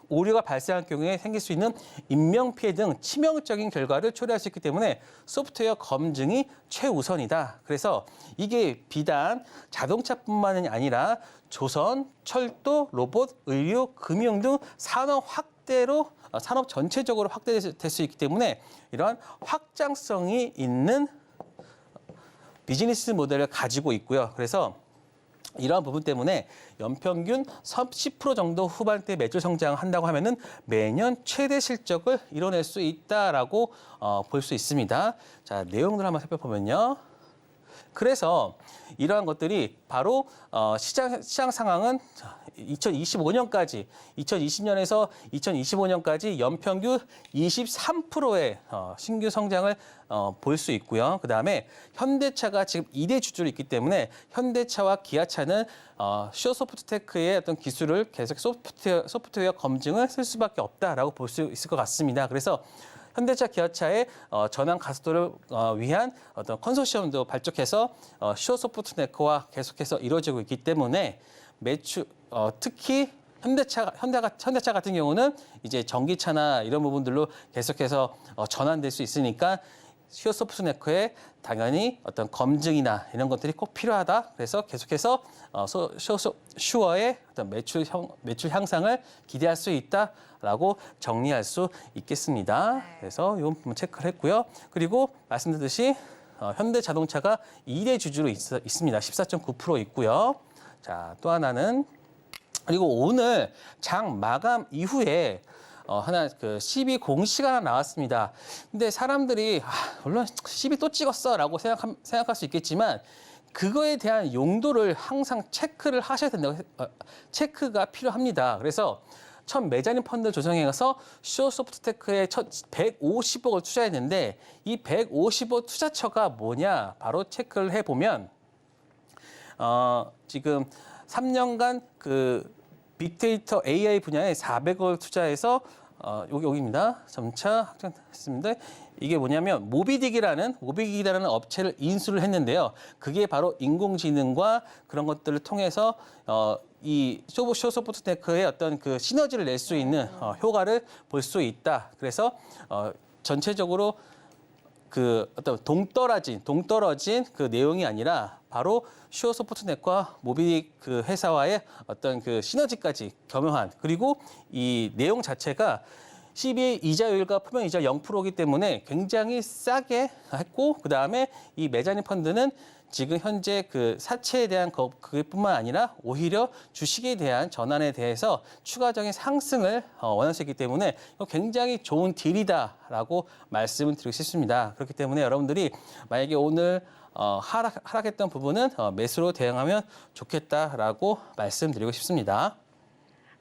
S3: 오류가 발생할 경우에 생길 수 있는 인명피해 등 치명적인 결과를 초래할 수 있기 때문에 소프트웨어 검증이 최우선이다. 그래서 이게 비단 자동차뿐만이 아니라 조선, 철도, 로봇, 의료, 금융 등 산업 전체적으로 확대될 수 있기 때문에 이러한 확장성이 있는 비즈니스 모델을 가지고 있고요. 그래서 이러한 부분 때문에 연평균 10% 정도 후반대 매출 성장한다고 하면은 매년 최대 실적을 이뤄낼 수 있다라고 볼 수 있습니다. 자, 내용들 한번 살펴보면요. 그래서 이러한 것들이 바로 시장 상황은 2020년에서 2025년까지 연평균 23%의 신규 성장을 볼 수 있고요. 그다음에 현대차가 지금 2대 주주로 있기 때문에 현대차와 기아차는 슈어소프트테크의 어떤 기술을 계속 소프트웨어 검증을 쓸 수밖에 없다라고 볼 수 있을 것 같습니다. 그래서 현대차, 기아차의 전환 가속도를 위한 어떤 컨소시엄도 발족해서 슈어소프트테크와 계속해서 이루어지고 있기 때문에 특히 현대차 같은 경우는 이제 전기차나 이런 부분들로 계속해서 전환될 수 있으니까 슈어소프트테크의 당연히 어떤 검증이나 이런 것들이 꼭 필요하다. 그래서 계속해서 슈어의 어떤 매출 향상을 기대할 수 있다라고 정리할 수 있겠습니다. 그래서 이 부분 체크를 했고요. 그리고 말씀드렸듯이 현대자동차가 2대 주주로 있습니다. 14.9% 있고요. 자, 또 하나는 그리고 오늘 장 마감 이후에 하나 CB 공시가 하나 나왔습니다. 근데 사람들이 물론 CB 또 찍었어라고 생각할 수 있겠지만 그거에 대한 용도를 항상 체크를 하셔야 된다고 체크가 필요합니다. 그래서 첫 메자닌 펀드 조성해서 슈어소프트테크에 첫 150억을 투자했는데 이 150억 투자처가 뭐냐 바로 체크를 해보면 지금 3년간 빅데이터 AI 분야에 400억을 투자해서 여기입니다. 점차 확장했습니다. 이게 뭐냐면 모비딕이라는 업체를 인수를 했는데요. 그게 바로 인공지능과 그런 것들을 통해서 이 슈어소프트테크의 어떤 그 시너지를 낼 수 있는 효과를 볼 수 있다. 그래서 전체적으로 어떤 동떨어진 그 내용이 아니라 바로 슈어소프트테크와 모비딕 그 회사와의 어떤 그 시너지까지 겸용한 그리고 이 내용 자체가 CBA 이자율과 표면 이자 0%이기 때문에 굉장히 싸게 했고 그다음에 이 메자닌 펀드는 지금 현재 그 사채에 대한 그뿐만 아니라 오히려 주식에 대한 전환에 대해서 추가적인 상승을 원할 수 있기 때문에 굉장히 좋은 딜이다라고 말씀을 드리고 싶습니다. 그렇기 때문에 여러분들이 만약에 오늘 하락했던 부분은 매수로 대응하면 좋겠다라고 말씀드리고 싶습니다.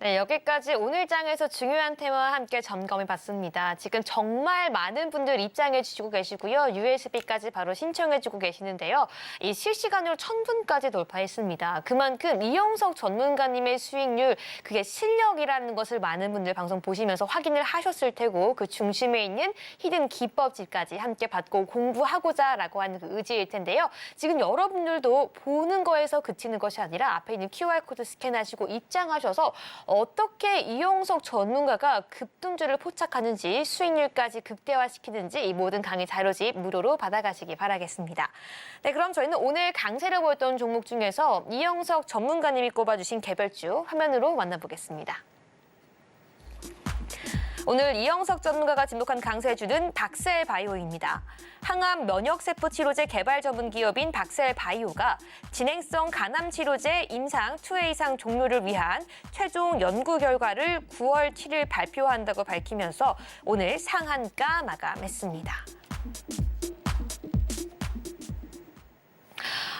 S2: 네, 여기까지 오늘 장에서 중요한 테마와 함께 점검해 봤습니다. 지금 정말 많은 분들 입장해 주시고 계시고요. USB까지 바로 신청해 주고 계시는데요. 이 실시간으로 1000분까지 돌파했습니다. 그만큼 이영석 전문가님의 수익률, 그게 실력이라는 것을 많은 분들 방송 보시면서 확인을 하셨을 테고 그 중심에 있는 히든 기법집까지 함께 받고 공부하고자라고 하는 그 의지일 텐데요. 지금 여러분들도 보는 거에서 그치는 것이 아니라 앞에 있는 QR코드 스캔하시고 입장하셔서 어떻게 이용석 전문가가 급등주를 포착하는지 수익률까지 극대화시키는지 이 모든 강의 자료집 무료로 받아가시기 바라겠습니다. 네, 그럼 저희는 오늘 강세를 보였던 종목 중에서 이영석 전문가님이 꼽아주신 개별주 화면으로 만나보겠습니다. 오늘 이영석 전문가가 지목한 강세주는 박셀바이오입니다. 항암 면역세포 치료제 개발 전문 기업인 박셀바이오가 진행성 간암 치료제 임상 2회 이상 종료를 위한 최종 연구 결과를 9월 7일 발표한다고 밝히면서 오늘 상한가 마감했습니다.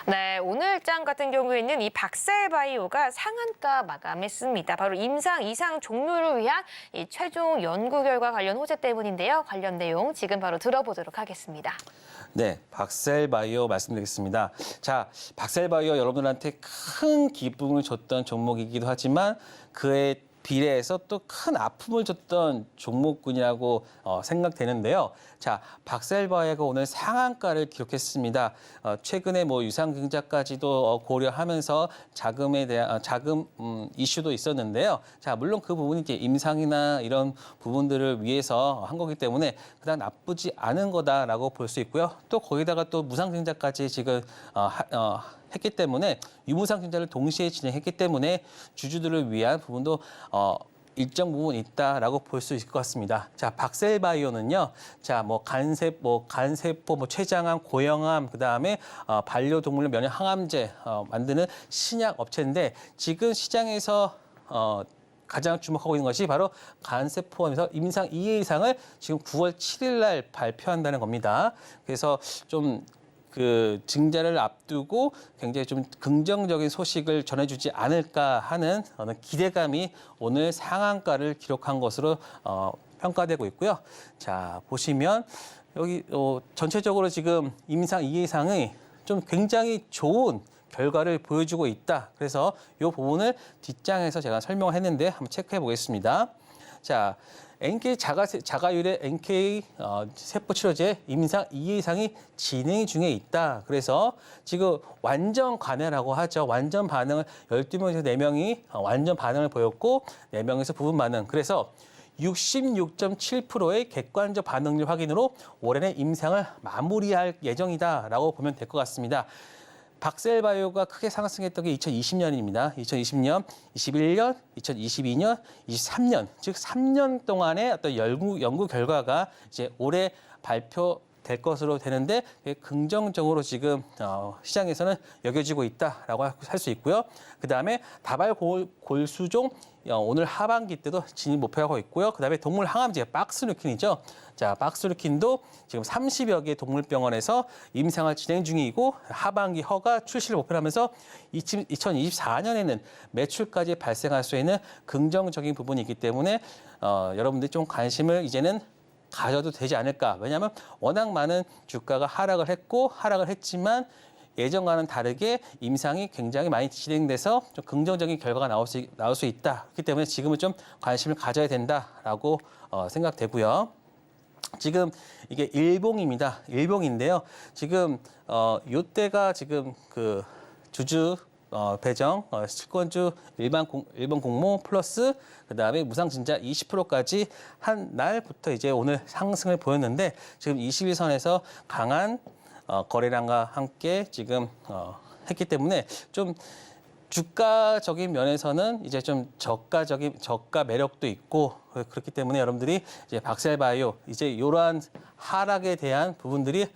S2: 네, 오늘장 같은 경우에는 이 박셀바이오가 상한가 마감했습니다. 바로 임상 2상 종료를 위한 이 최종 연구 결과 관련 호재 때문인데요. 관련 내용 지금 바로 들어보도록 하겠습니다.
S3: 네, 박셀바이오 말씀드리겠습니다. 자, 박셀바이오 여러분들한테 큰 기쁨을 줬던 종목이기도 하지만 그에 비례해서 또 큰 아픔을 줬던 종목군이라고 생각되는데요. 자, 박셀바이오가 오늘 상한가를 기록했습니다. 최근에 뭐 유상증자까지도 고려하면서 자금에 대한 자금 이슈도 있었는데요. 자, 물론 그 부분이 이제 임상이나 이런 부분들을 위해서 한 거기 때문에 그닥 나쁘지 않은 거다라고 볼 수 있고요. 또 거기다가 또 무상증자까지 지금 했기 때문에 유무상 증자를 동시에 진행했기 때문에 주주들을 위한 부분도 일정 부분 있다라고 볼 수 있을 것 같습니다. 자, 박셀바이오는요. 자, 간세포, 췌장암, 고형암, 그다음에 반려동물 면역 항암제 만드는 신약 업체인데 지금 시장에서 가장 주목하고 있는 것이 바로 간세포함에서 임상 2회 이상을 지금 9월 7일 날 발표한다는 겁니다. 그래서 좀 그 증자를 앞두고 굉장히 좀 긍정적인 소식을 전해주지 않을까 하는 기대감이 오늘 상한가를 기록한 것으로 평가되고 있고요. 자, 보시면 여기 전체적으로 지금 임상 2회 이상의 좀 굉장히 좋은 결과를 보여주고 있다. 그래서 이 부분을 뒷장에서 제가 설명을 했는데 한번 체크해 보겠습니다. 자, NK 자가유래 NK 세포 치료제 임상 2회 이상이 진행 중에 있다. 그래서 지금 완전 관해라고 하죠. 완전 반응을 12명에서 4명이 완전 반응을 보였고 4명에서 부분 반응. 그래서 66.7%의 객관적 반응률 확인으로 올해는 임상을 마무리할 예정이다라고 보면 될 것 같습니다. 박셀바이오가 크게 상승했던 게 2020년입니다. 2020년, 21년, 2022년, 23년, 즉 3년 동안의 어떤 연구 결과가 이제 올해 발표될 것으로 되는데 긍정적으로 지금 시장에서는 여겨지고 있다라고 할 수 있고요. 그다음에 다발 골수종 오늘 하반기 때도 진입 목표하고 있고요. 그다음에 동물 항암제 박스루킨이죠. 자, 박스루킨도 지금 30여 개 동물병원에서 임상을 진행 중이고 하반기 허가 출시를 목표로 하면서 2024년에는 매출까지 발생할 수 있는 긍정적인 부분이 있기 때문에 여러분들이 좀 관심을 이제는 가져도 되지 않을까. 왜냐하면 워낙 많은 주가가 하락을 했지만 예전과는 다르게 임상이 굉장히 많이 진행돼서 좀 긍정적인 결과가 나올 수 있다. 그렇기 때문에 지금은 좀 관심을 가져야 된다라고 생각되고요. 지금 이게 일봉입니다. 일봉인데요. 지금 요때가 지금 그 주주 배정, 채권주 일반 공모 플러스 그다음에 무상증자 20%까지 한 날부터 이제 오늘 상승을 보였는데 지금 21선에서 강한 거래량과 함께 지금 했기 때문에 좀 주가적인 면에서는 이제 좀 저가 매력도 있고 그렇기 때문에 여러분들이 이제 박셀바이오 이제 이러한 하락에 대한 부분들을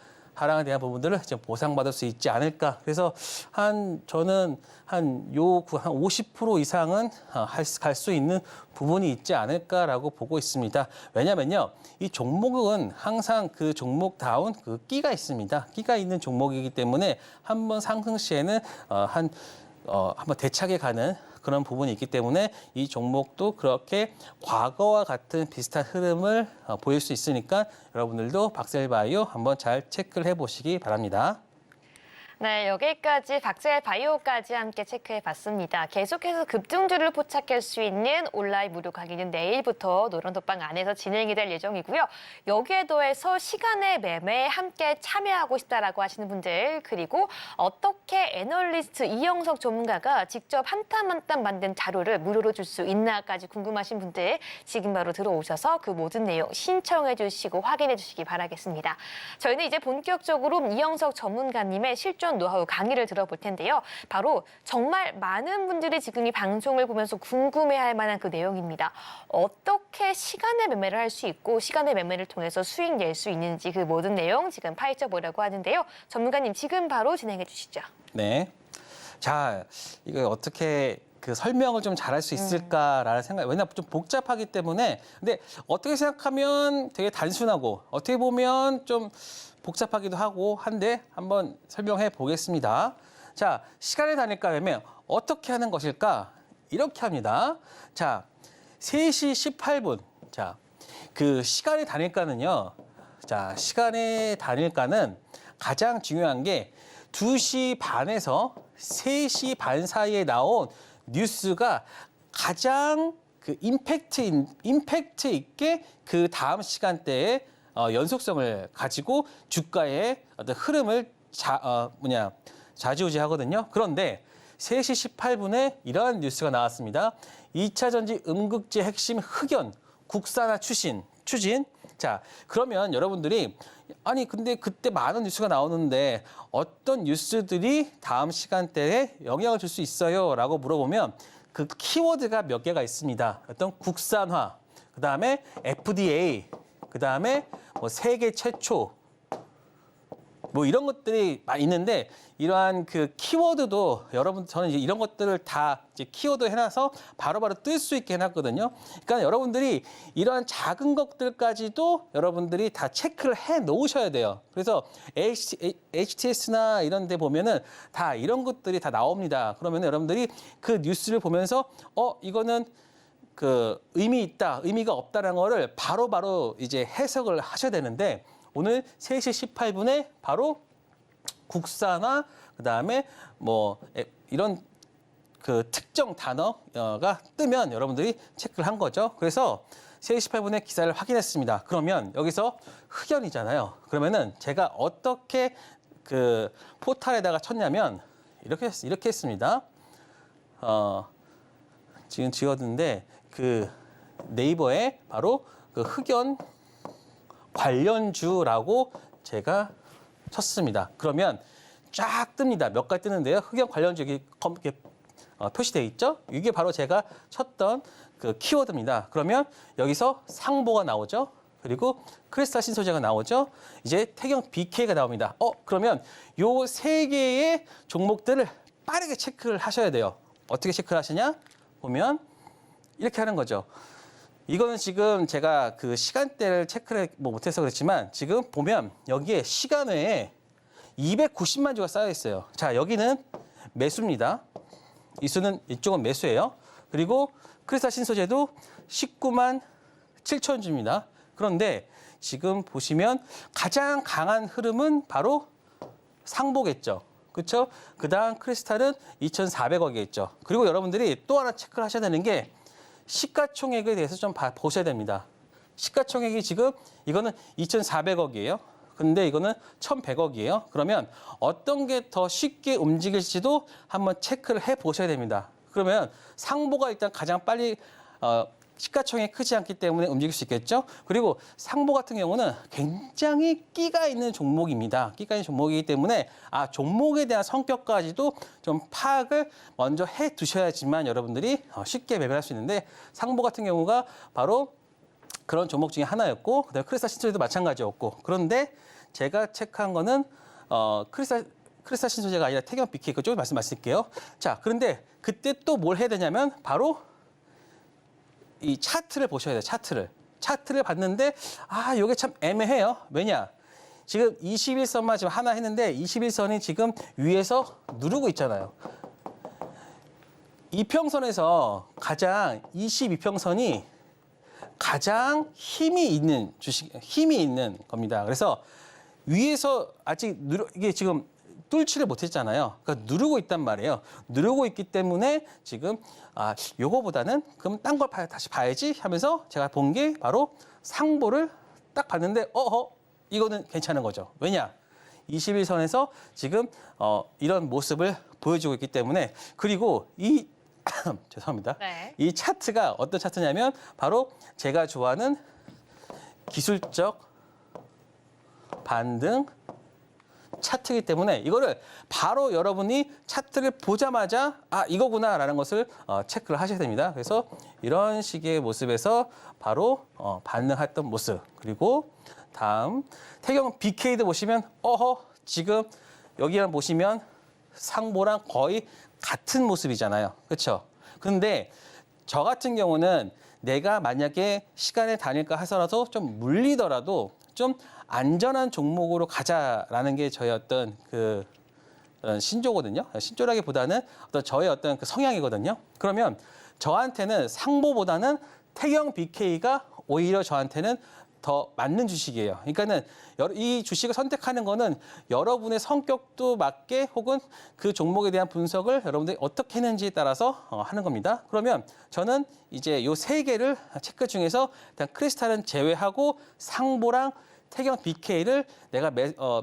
S3: 이제 보상받을 수 있지 않을까. 그래서 저는 한 50% 이상은 갈 수 있는 부분이 있지 않을까라고 보고 있습니다. 왜냐면요. 이 종목은 항상 그 종목다운 그 끼가 있습니다. 끼가 있는 종목이기 때문에 한번 상승 시에는 한번 대차게 가는 그런 부분이 있기 때문에 이 종목도 그렇게 과거와 같은 비슷한 흐름을 보일 수 있으니까 여러분들도 박셀바이오 한번 잘 체크를 해보시기 바랍니다.
S2: 네, 여기까지 박제의 바이오까지 함께 체크해봤습니다. 계속해서 급등주를 포착할 수 있는 온라인 무료 강의는 내일부터 노란톡방 안에서 진행이 될 예정이고요. 여기에 더해서 시간의 매매에 함께 참여하고 싶다라고 하시는 분들, 그리고 어떻게 애널리스트 이영석 전문가가 직접 한 땀 한 땀 만든 자료를 무료로 줄 수 있나까지 궁금하신 분들 지금 바로 들어오셔서 그 모든 내용 신청해 주시고 확인해 주시기 바라겠습니다. 저희는 이제 본격적으로 이영석 전문가님의 실전 노하우 강의를 들어볼 텐데요. 바로 정말 많은 분들이 지금 이 방송을 보면서 궁금해할 만한 그 내용입니다. 어떻게 시간의 매매를 할 수 있고 시간의 매매를 통해서 수익 낼 수 있는지 그 모든 내용 지금 파헤쳐 보려고 하는데요. 전문가님 지금 바로 진행해 주시죠.
S3: 네. 자, 이거 어떻게 그 설명을 좀 잘할 수 있을까라는 생각. 왜냐하면 좀 복잡하기 때문에. 근데 어떻게 생각하면 되게 단순하고 어떻게 보면 좀 복잡하기도 하고 한데 한번 설명해 보겠습니다. 자, 시간의 단일가 매매 어떻게 하는 것일까? 이렇게 합니다. 자, 3시 18분. 자, 그 시간의 단일가는요. 자, 시간의 단일가는 가장 중요한 게 2시 반에서 3시 반 사이에 나온 뉴스가 가장 그 임팩트 있게 그 다음 시간대에 연속성을 가지고 주가의 어떤 흐름을 좌지우지하거든요. 그런데 3시 18분에 이러한 뉴스가 나왔습니다. 2차 전지 음극재 핵심 흑연 국산화 추진. 자, 그러면 여러분들이 아니 근데 그때 많은 뉴스가 나오는데 어떤 뉴스들이 다음 시간대에 영향을 줄 수 있어요? 라고 물어보면 그 키워드가 몇 개가 있습니다. 어떤 국산화, 그다음에 FDA, 그다음에 뭐 세계 최초 뭐 이런 것들이 많이 있는데 이러한 그 키워드도 여러분 저는 이제 이런 것들을 다 이제 키워드 해놔서 바로바로 뜰 수 있게 해놨거든요. 그러니까 여러분들이 이러한 작은 것들까지도 여러분들이 다 체크를 해 놓으셔야 돼요. 그래서 HTS나 이런 데 보면은 다 이런 것들이 다 나옵니다. 그러면 여러분들이 그 뉴스를 보면서 이거는 그 의미 있다, 의미가 없다라는 거를 바로바로 이제 해석을 하셔야 되는데 오늘 3시 18분에 바로 국산화, 그다음에 뭐 이런 그 특정 단어가 뜨면 여러분들이 체크를 한 거죠. 그래서 3시 18분에 기사를 확인했습니다. 그러면 여기서 흑연이잖아요. 그러면은 제가 어떻게 그 포탈에다가 쳤냐면 이렇게 했습니다. 지금 지웠는데 그 네이버에 바로 그 흑연 관련주라고 제가 쳤습니다. 그러면 쫙 뜹니다. 몇 가지 뜨는데요. 흑연 관련주 이렇게 표시되어 있죠? 이게 바로 제가 쳤던 그 키워드입니다. 그러면 여기서 상보가 나오죠. 그리고 크리스탈 신소재가 나오죠. 이제 태경 BK가 나옵니다. 그러면 요 세 개의 종목들을 빠르게 체크를 하셔야 돼요. 어떻게 체크를 하시냐? 보면 이렇게 하는 거죠. 이거는 지금 제가 그 시간대를 체크를 못해서 그렇지만 지금 보면 여기에 시간 외에 290만 주가 쌓여 있어요. 자, 여기는 매수입니다. 이 수는 이쪽은 매수예요. 그리고 크리스탈 신소재도 19만 7천 주입니다. 그런데 지금 보시면 가장 강한 흐름은 바로 상보겠죠. 그렇죠? 그다음 크리스탈은 2,400억이겠죠. 그리고 여러분들이 또 하나 체크를 하셔야 되는 게 시가총액에 대해서 좀 보셔야 됩니다. 시가총액이 지금 이거는 2,400억이에요. 근데 이거는 1,100억이에요. 그러면 어떤 게 더 쉽게 움직일지도 한번 체크를 해 보셔야 됩니다. 그러면 상보가 일단 가장 빨리 시가총액이 크지 않기 때문에 움직일 수 있겠죠. 그리고 상보 같은 경우는 굉장히 끼가 있는 종목입니다. 끼가 있는 종목이기 때문에 종목에 대한 성격까지도 좀 파악을 먼저 해 두셔야지만 여러분들이 쉽게 매매할 수 있는데 상보 같은 경우가 바로 그런 종목 중에 하나였고 그다음에 크리스탈 신소재도 마찬가지였고 그런데 제가 체크한 거는 크리스탈 신소재가 아니라 태경 BK 그쪽 말씀드릴게요. 자, 그런데 그때 또 뭘 해야 되냐면 바로 이 차트를 보셔야 돼요. 차트를 봤는데 이게 참 애매해요. 왜냐? 지금 21선만 지금 하나 했는데 21선이 지금 위에서 누르고 있잖아요. 이평선에서 가장 22평선이 가장 힘이 있는 겁니다. 그래서 위에서 아직 이게 지금 뚫지를 못했잖아요. 그러니까 누르고 있단 말이에요. 누르고 있기 때문에 지금 요거보다는 그럼 딴 걸 다시 봐야지 하면서 제가 본 게 바로 상보를 딱 봤는데 이거는 괜찮은 거죠. 왜냐? 21선에서 지금 이런 모습을 보여주고 있기 때문에 그리고 이 죄송합니다.
S2: 네.
S3: 이 차트가 어떤 차트냐면 바로 제가 좋아하는 기술적 반등 차트이기 때문에 이거를 바로 여러분이 차트를 보자마자 이거구나라는 것을 체크를 하셔야 됩니다. 그래서 이런 식의 모습에서 바로 반등했던 모습. 그리고 다음 태경 BK도 보시면 지금 여기만 보시면 상보랑 거의 같은 모습이잖아요. 그렇죠? 근데 저 같은 경우는 내가 만약에 시간에 다닐까 하더라도 좀 물리더라도 좀 안전한 종목으로 가자라는 게 저의 어떤 그 신조거든요. 신조라기보다는 저의 어떤 그 성향이거든요. 그러면 저한테는 상보보다는 태경 BK가 오히려 저한테는 더 맞는 주식이에요. 그러니까는 이 주식을 선택하는 거는 여러분의 성격도 맞게 혹은 그 종목에 대한 분석을 여러분들이 어떻게 했는지에 따라서 하는 겁니다. 그러면 저는 이제 요 세 개를 체크 중에서 일단 크리스탈은 제외하고 상보랑 태경 BK를 내가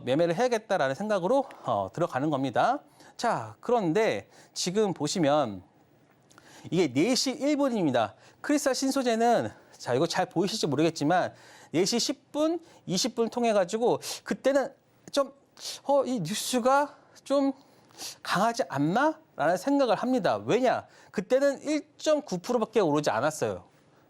S3: 매매를 해야겠다라는 생각으로 들어가는 겁니다. 자, 그런데 지금 보시면 이게 4시 1분입니다. 크리스탈 신소재는 자, 이거 잘 보이실지 모르겠지만 4시 10분, 20분 통해 가지고 그때는 좀 이 뉴스가 좀 강하지 않나? 라는 생각을 합니다. 왜냐? 그때는 1.9%밖에 오르지 않았어요.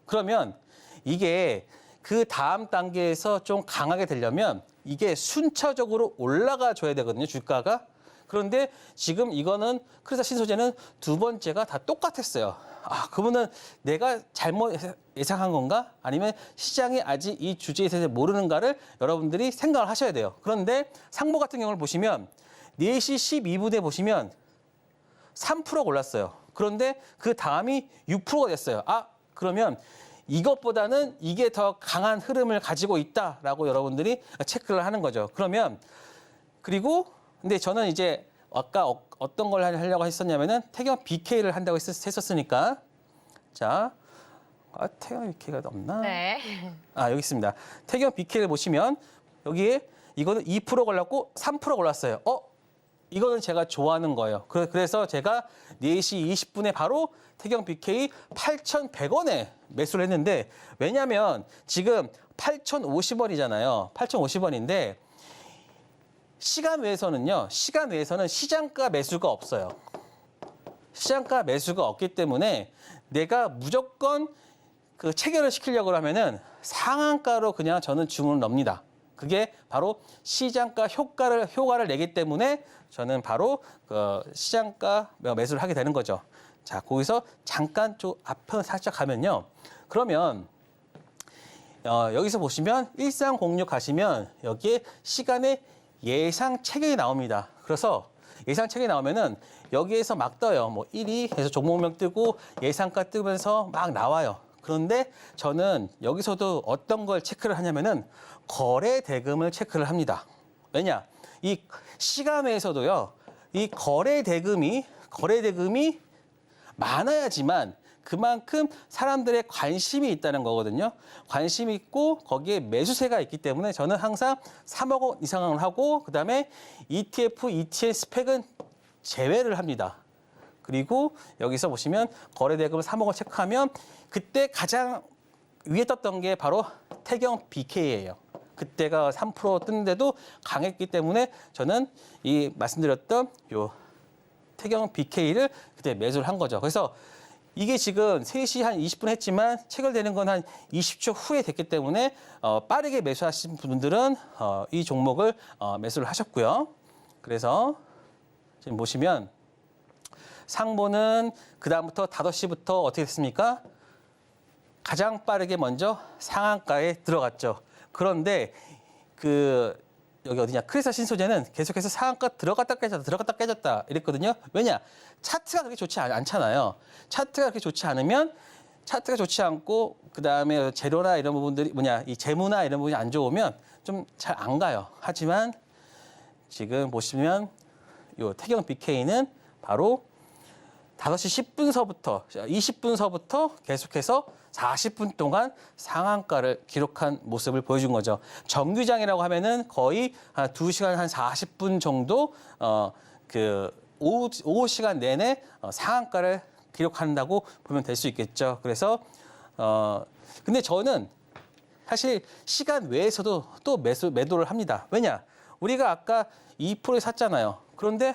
S3: 그러면 이게 그 다음 단계에서 좀 강하게 되려면 이게 순차적으로 올라가 줘야 되거든요, 주가가. 그런데 지금 이거는 크리스탈 신소재는 두 번째가 다 똑같았어요. 그러면은 내가 잘못 예상한 건가? 아니면 시장이 아직 이 주제에 대해서 모르는가를 여러분들이 생각을 하셔야 돼요. 그런데 상보 같은 경우를 보시면 4시 12분에 보시면 3% 올랐어요. 그런데 그 다음이 6%가 됐어요. 그러면 이것보다는 이게 더 강한 흐름을 가지고 있다라고 여러분들이 체크를 하는 거죠. 그러면 그리고 근데 저는 이제 아까 어떤 걸 하려고 했었냐면은 태경 BK를 한다고 했었으니까 자 태경 BK가 없나?
S2: 네.
S3: 여기 있습니다. 태경 BK를 보시면 여기에 이거는 2% 걸렸고 3% 걸렸어요. 이거는 제가 좋아하는 거예요. 그래서 제가 4시 20분에 바로 태경 BK 8,100원에 매수를 했는데 왜냐하면 지금 8,050원이잖아요. 8,050원인데 시간 외에서는 시장가 매수가 없어요. 시장가 매수가 없기 때문에 내가 무조건 그 체결을 시키려고 하면은 상한가로 그냥 저는 주문을 넣습니다. 그게 바로 시장가 효과를 내기 때문에 저는 바로 그 시장가 매수를 하게 되는 거죠. 자, 거기서 잠깐 좀 앞으로 살짝 가면요. 그러면 여기서 보시면 1306 가시면 여기에 시간에 예상 체결이 나옵니다. 그래서 예상 체결이 나오면은 여기에서 막 떠요. 뭐 1위 해서 종목명 뜨고 예상가 뜨면서 막 나와요. 그런데 저는 여기서도 어떤 걸 체크를 하냐면은 거래 대금을 체크를 합니다. 왜냐? 이 시간외에서도요. 이 거래 대금이 많아야지만 그만큼 사람들의 관심이 있다는 거거든요. 관심이 있고 거기에 매수세가 있기 때문에 저는 항상 3억 원 이상을 하고 그다음에 ETF, ETF 스펙은 제외를 합니다. 그리고 여기서 보시면 거래 대금을 3억 원 체크하면 그때 가장 위에 떴던 게 바로 태경 BK예요. 그때가 3% 떴는데도 강했기 때문에 저는 이 말씀드렸던 요 태경 BK를 그때 매수를 한 거죠. 그래서 이게 지금 3시 한 20분 했지만 체결되는 건 한 20초 후에 됐기 때문에 빠르게 매수하신 분들은 이 종목을 매수를 하셨고요. 그래서 지금 보시면 상보는 그다음부터 5시부터 어떻게 됐습니까? 가장 빠르게 먼저 상한가에 들어갔죠. 그런데 여기 어디냐? 크리스탈 신소재는 계속해서 상한가 들어갔다 깨졌다 이랬거든요. 왜냐? 차트가 그렇게 좋지 않잖아요. 차트가 그렇게 좋지 않으면 차트가 좋지 않고 그다음에 재료나 이런 부분들이 이 재무나 이런 부분이 안 좋으면 좀 잘 안 가요. 하지만 지금 보시면 요 태경 BK는 바로 5시 10분서부터 20분서부터 계속해서 40분 동안 상한가를 기록한 모습을 보여준 거죠. 정규장이라고 하면은 거의 한 2시간 한 40분 정도 오후 시간 내내 상한가를 기록한다고 보면 될 수 있겠죠. 그래서 근데 저는 사실 시간 외에서도 또 매도를 합니다. 왜냐? 우리가 아까 2%에 샀잖아요. 그런데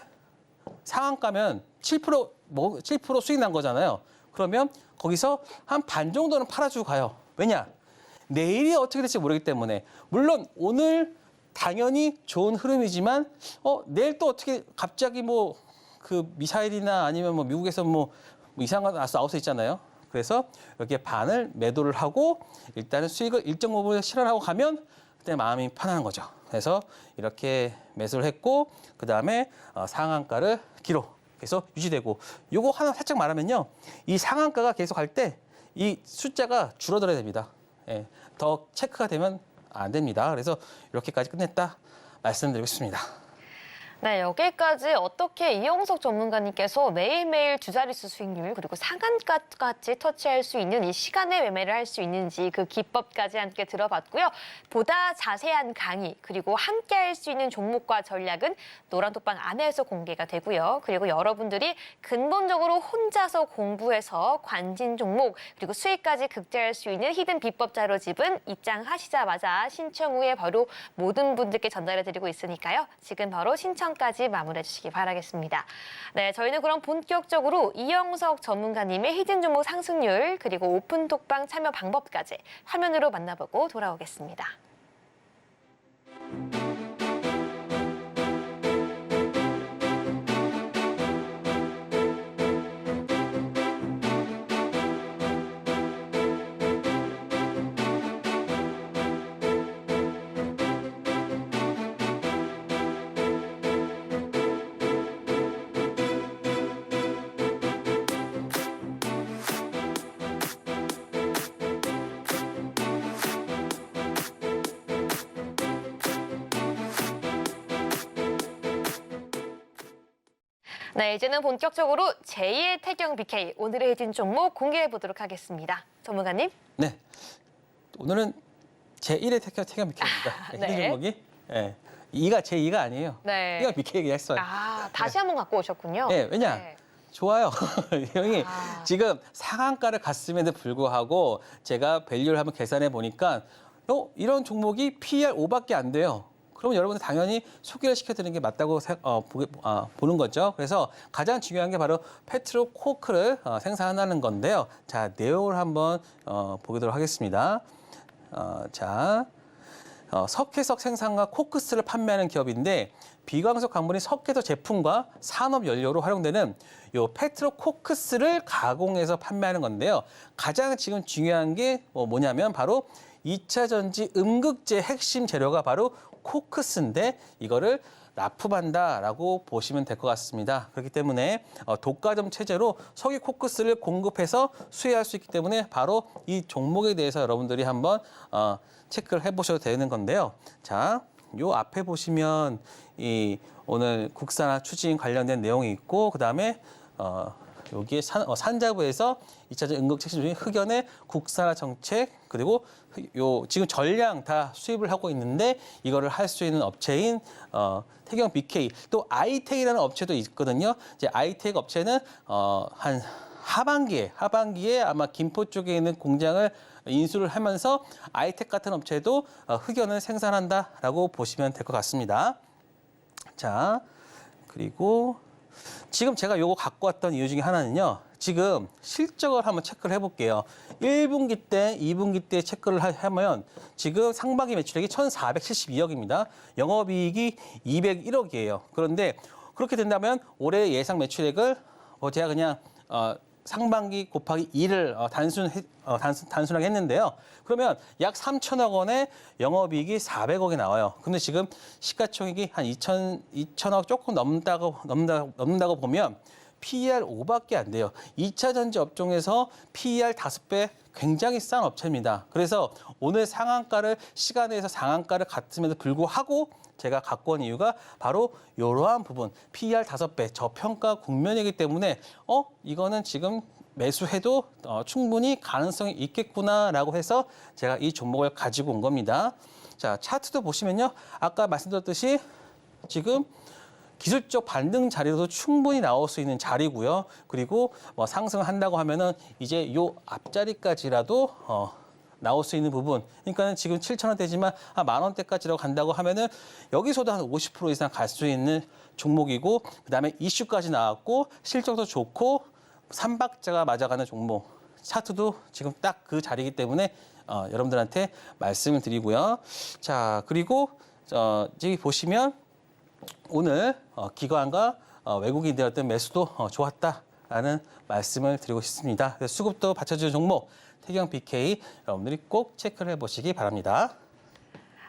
S3: 상한가면 7% 수익 난 거잖아요. 그러면 거기서 한 반 정도는 팔아주고 가요. 왜냐? 내일이 어떻게 될지 모르기 때문에. 물론 오늘 당연히 좋은 흐름이지만 내일 또 어떻게 갑자기 그 미사일이나 아니면 미국에서 이상한 거 나올 수 있잖아요. 그래서 여기에 반을 매도를 하고 일단은 수익을 일정 부분 실현하고 가면 그때 마음이 편안한 거죠. 그래서 이렇게 매수를 했고 그다음에 상한가를 계속 유지되고 요거 하나 살짝 말하면요. 이 상한가가 계속 갈 때 이 숫자가 줄어들어야 됩니다. 예, 더 체크가 되면 안 됩니다. 그래서 이렇게까지 끝냈다 말씀드리고 싶습니다.
S2: 네, 여기까지 어떻게 이영석 전문가님께서 매일매일 두 자릿수 수익률 그리고 상한가까지 터치할 수 있는 이 시간에 매매를 할 수 있는지 그 기법까지 함께 들어봤고요. 보다 자세한 강의 그리고 함께 할 수 있는 종목과 전략은 노란톡방 안에서 공개가 되고요. 그리고 여러분들이 근본적으로 혼자서 공부해서 관진 종목 그리고 수익까지 극대화할 수 있는 히든 비법 자료집은 입장하시자마자 신청 후에 바로 모든 분들께 전달해드리고 있으니까요. 지금 바로 신청까지 마무리해 주시기 바라겠습니다. 네, 저희는 그럼 본격적으로 이영석 전문가님의 히든 종목 상승률 그리고 오픈톡방 참여 방법까지 화면으로 만나보고 돌아오겠습니다. 네, 이제는 본격적으로 제2의 태경 BK 오늘의 히든 종목 공개해 보도록 하겠습니다. 전문가님.
S3: 네, 오늘은 제1의 태경 BK입니다.
S2: 네.
S3: 히든 종목이 2가 제2가 아니에요.
S2: 네.
S3: 태경 BK 얘기했어요.
S2: 다시 한번 갖고 오셨군요.
S3: 네, 왜냐?
S2: 네.
S3: 좋아요. 형이 지금 상한가를 갔음에도 불구하고 제가 밸류를 한번 계산해 보니까 이런 종목이 PER 5밖에 안 돼요. 그러면 여러분들 당연히 소개를 시켜드리는 게 맞다고 보는 거죠. 그래서 가장 중요한 게 바로 페트로코크를 생산하는 건데요. 자, 내용을 한번 보도록 하겠습니다. 석회석 생산과 코크스를 판매하는 기업인데 비광석 광물인 석회석 제품과 산업 연료로 활용되는 요 페트로코크스를 가공해서 판매하는 건데요. 가장 지금 중요한 게 뭐냐면 바로 2차 전지 음극재 핵심 재료가 바로 코크스인데 이거를 납품한다라고 보시면 될 것 같습니다. 그렇기 때문에 독과점 체제로 석유 코크스를 공급해서 수혜할 수 있기 때문에 바로 이 종목에 대해서 여러분들이 한번 체크를 해보셔도 되는 건데요. 자, 요 앞에 보시면 이 오늘 국산화 추진 관련된 내용이 있고 그다음에 여기에 산자부에서 2차전 응급 핵심 중인 흑연의 국산화 정책 그리고 지금 전량 다 수입을 하고 있는데 이거를 할 수 있는 업체인 태경 BK 또 아이텍이라는 업체도 있거든요. 이제 아이텍 업체는 한 하반기에 아마 김포 쪽에 있는 공장을 인수를 하면서 아이텍 같은 업체도 흑연을 생산한다라고 보시면 될 것 같습니다. 자, 그리고 지금 제가 요거 갖고 왔던 이유 중에 하나는요. 지금 실적을 한번 체크를 해볼게요. 1분기 때, 2분기 때 체크를 하면 지금 상반기 매출액이 1,472억입니다. 영업이익이 201억이에요. 그런데 그렇게 된다면 올해 예상 매출액을 제가 그냥 상반기 곱하기 2를 단순하게 했는데요. 그러면 약 3천억 원의 영업이익이 400억이 나와요. 근데 지금 시가총액이 한 2천억 조금 넘는다고 보면 PER 5밖에 안 돼요. 2차 전지 업종에서 PER 5배 굉장히 싼 업체입니다. 그래서 오늘 시간에서 상한가를 갔음에도 불구하고 제가 갖고 온 이유가 바로 이러한 부분, PER 5배 저평가 국면이기 때문에 이거는 지금 매수해도 충분히 가능성이 있겠구나라고 해서 제가 이 종목을 가지고 온 겁니다. 자, 차트도 보시면요. 아까 말씀드렸듯이 지금 기술적 반등 자리로도 충분히 나올 수 있는 자리고요. 그리고 뭐 상승한다고 하면은 이제 요 앞자리까지라도 나올 수 있는 부분. 그러니까는 지금 7,000원대지만 한 10,000원대까지라고 간다고 하면은 여기서도 한 50% 이상 갈 수 있는 종목이고, 그다음에 이슈까지 나왔고 실적도 좋고 삼박자가 맞아가는 종목. 차트도 지금 딱 그 자리이기 때문에 여러분들한테 말씀을 드리고요. 자, 그리고 여기 보시면 오늘 기관과 외국인들의 어떤 매수도 좋았다라는 말씀을 드리고 싶습니다. 그래서 수급도 받쳐주는 종목 태경 BK 여러분들이 꼭 체크를 해보시기 바랍니다.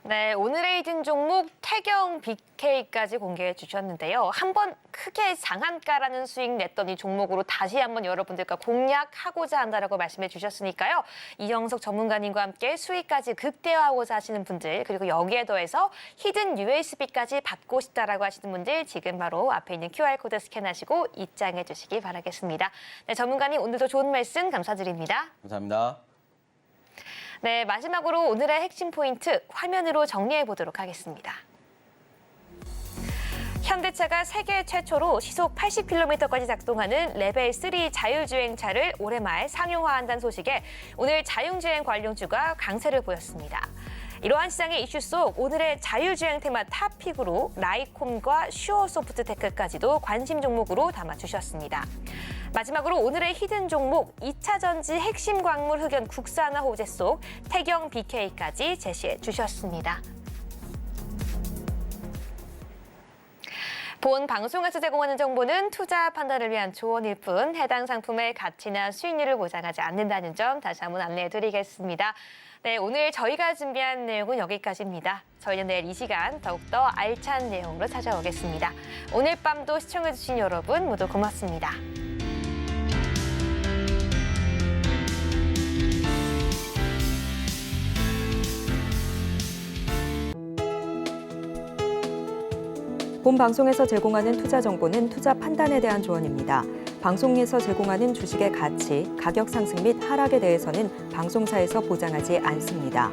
S2: 네, 오늘의 히든 종목 태경 BK까지 공개해 주셨는데요. 한번 크게 상한가라는 수익 냈더니 종목으로 다시 한번 여러분들과 공략하고자 한다라고 말씀해 주셨으니까요. 이영석 전문가님과 함께 수익까지 극대화하고자 하시는 분들, 그리고 여기에 더해서 히든 USB까지 받고 싶다라고 하시는 분들 지금 바로 앞에 있는 QR코드 스캔하시고 입장해 주시기 바라겠습니다. 네, 전문가님 오늘도 좋은 말씀 감사드립니다.
S3: 감사합니다.
S2: 네, 마지막으로 오늘의 핵심 포인트 화면으로 정리해 보도록 하겠습니다. 현대차가 세계 최초로 시속 80km까지 작동하는 레벨 3 자율주행차를 올해 말 상용화한다는 소식에 오늘 자율주행 관련주가 강세를 보였습니다. 이러한 시장의 이슈 속 오늘의 자율주행 테마 탑픽으로 라이콤과 슈어소프트테크까지도 관심 종목으로 담아주셨습니다. 마지막으로 오늘의 히든 종목 2차 전지 핵심 광물 흑연 국산화 호재 속 태경 BK까지 제시해 주셨습니다. 본 방송에서 제공하는 정보는 투자 판단을 위한 조언일 뿐 해당 상품의 가치나 수익률을 보장하지 않는다는 점 다시 한번 안내해 드리겠습니다. 네, 오늘 저희가 준비한 내용은 여기까지입니다. 저희는 내일 이 시간 더욱더 알찬 내용으로 찾아오겠습니다. 오늘 밤도 시청해주신 여러분 모두 고맙습니다.
S1: 본 방송에서 제공하는 투자 정보는 투자 판단에 대한 조언입니다. 방송에서 제공하는 주식의 가치, 가격 상승 및 하락에 대해서는 방송사에서 보장하지 않습니다.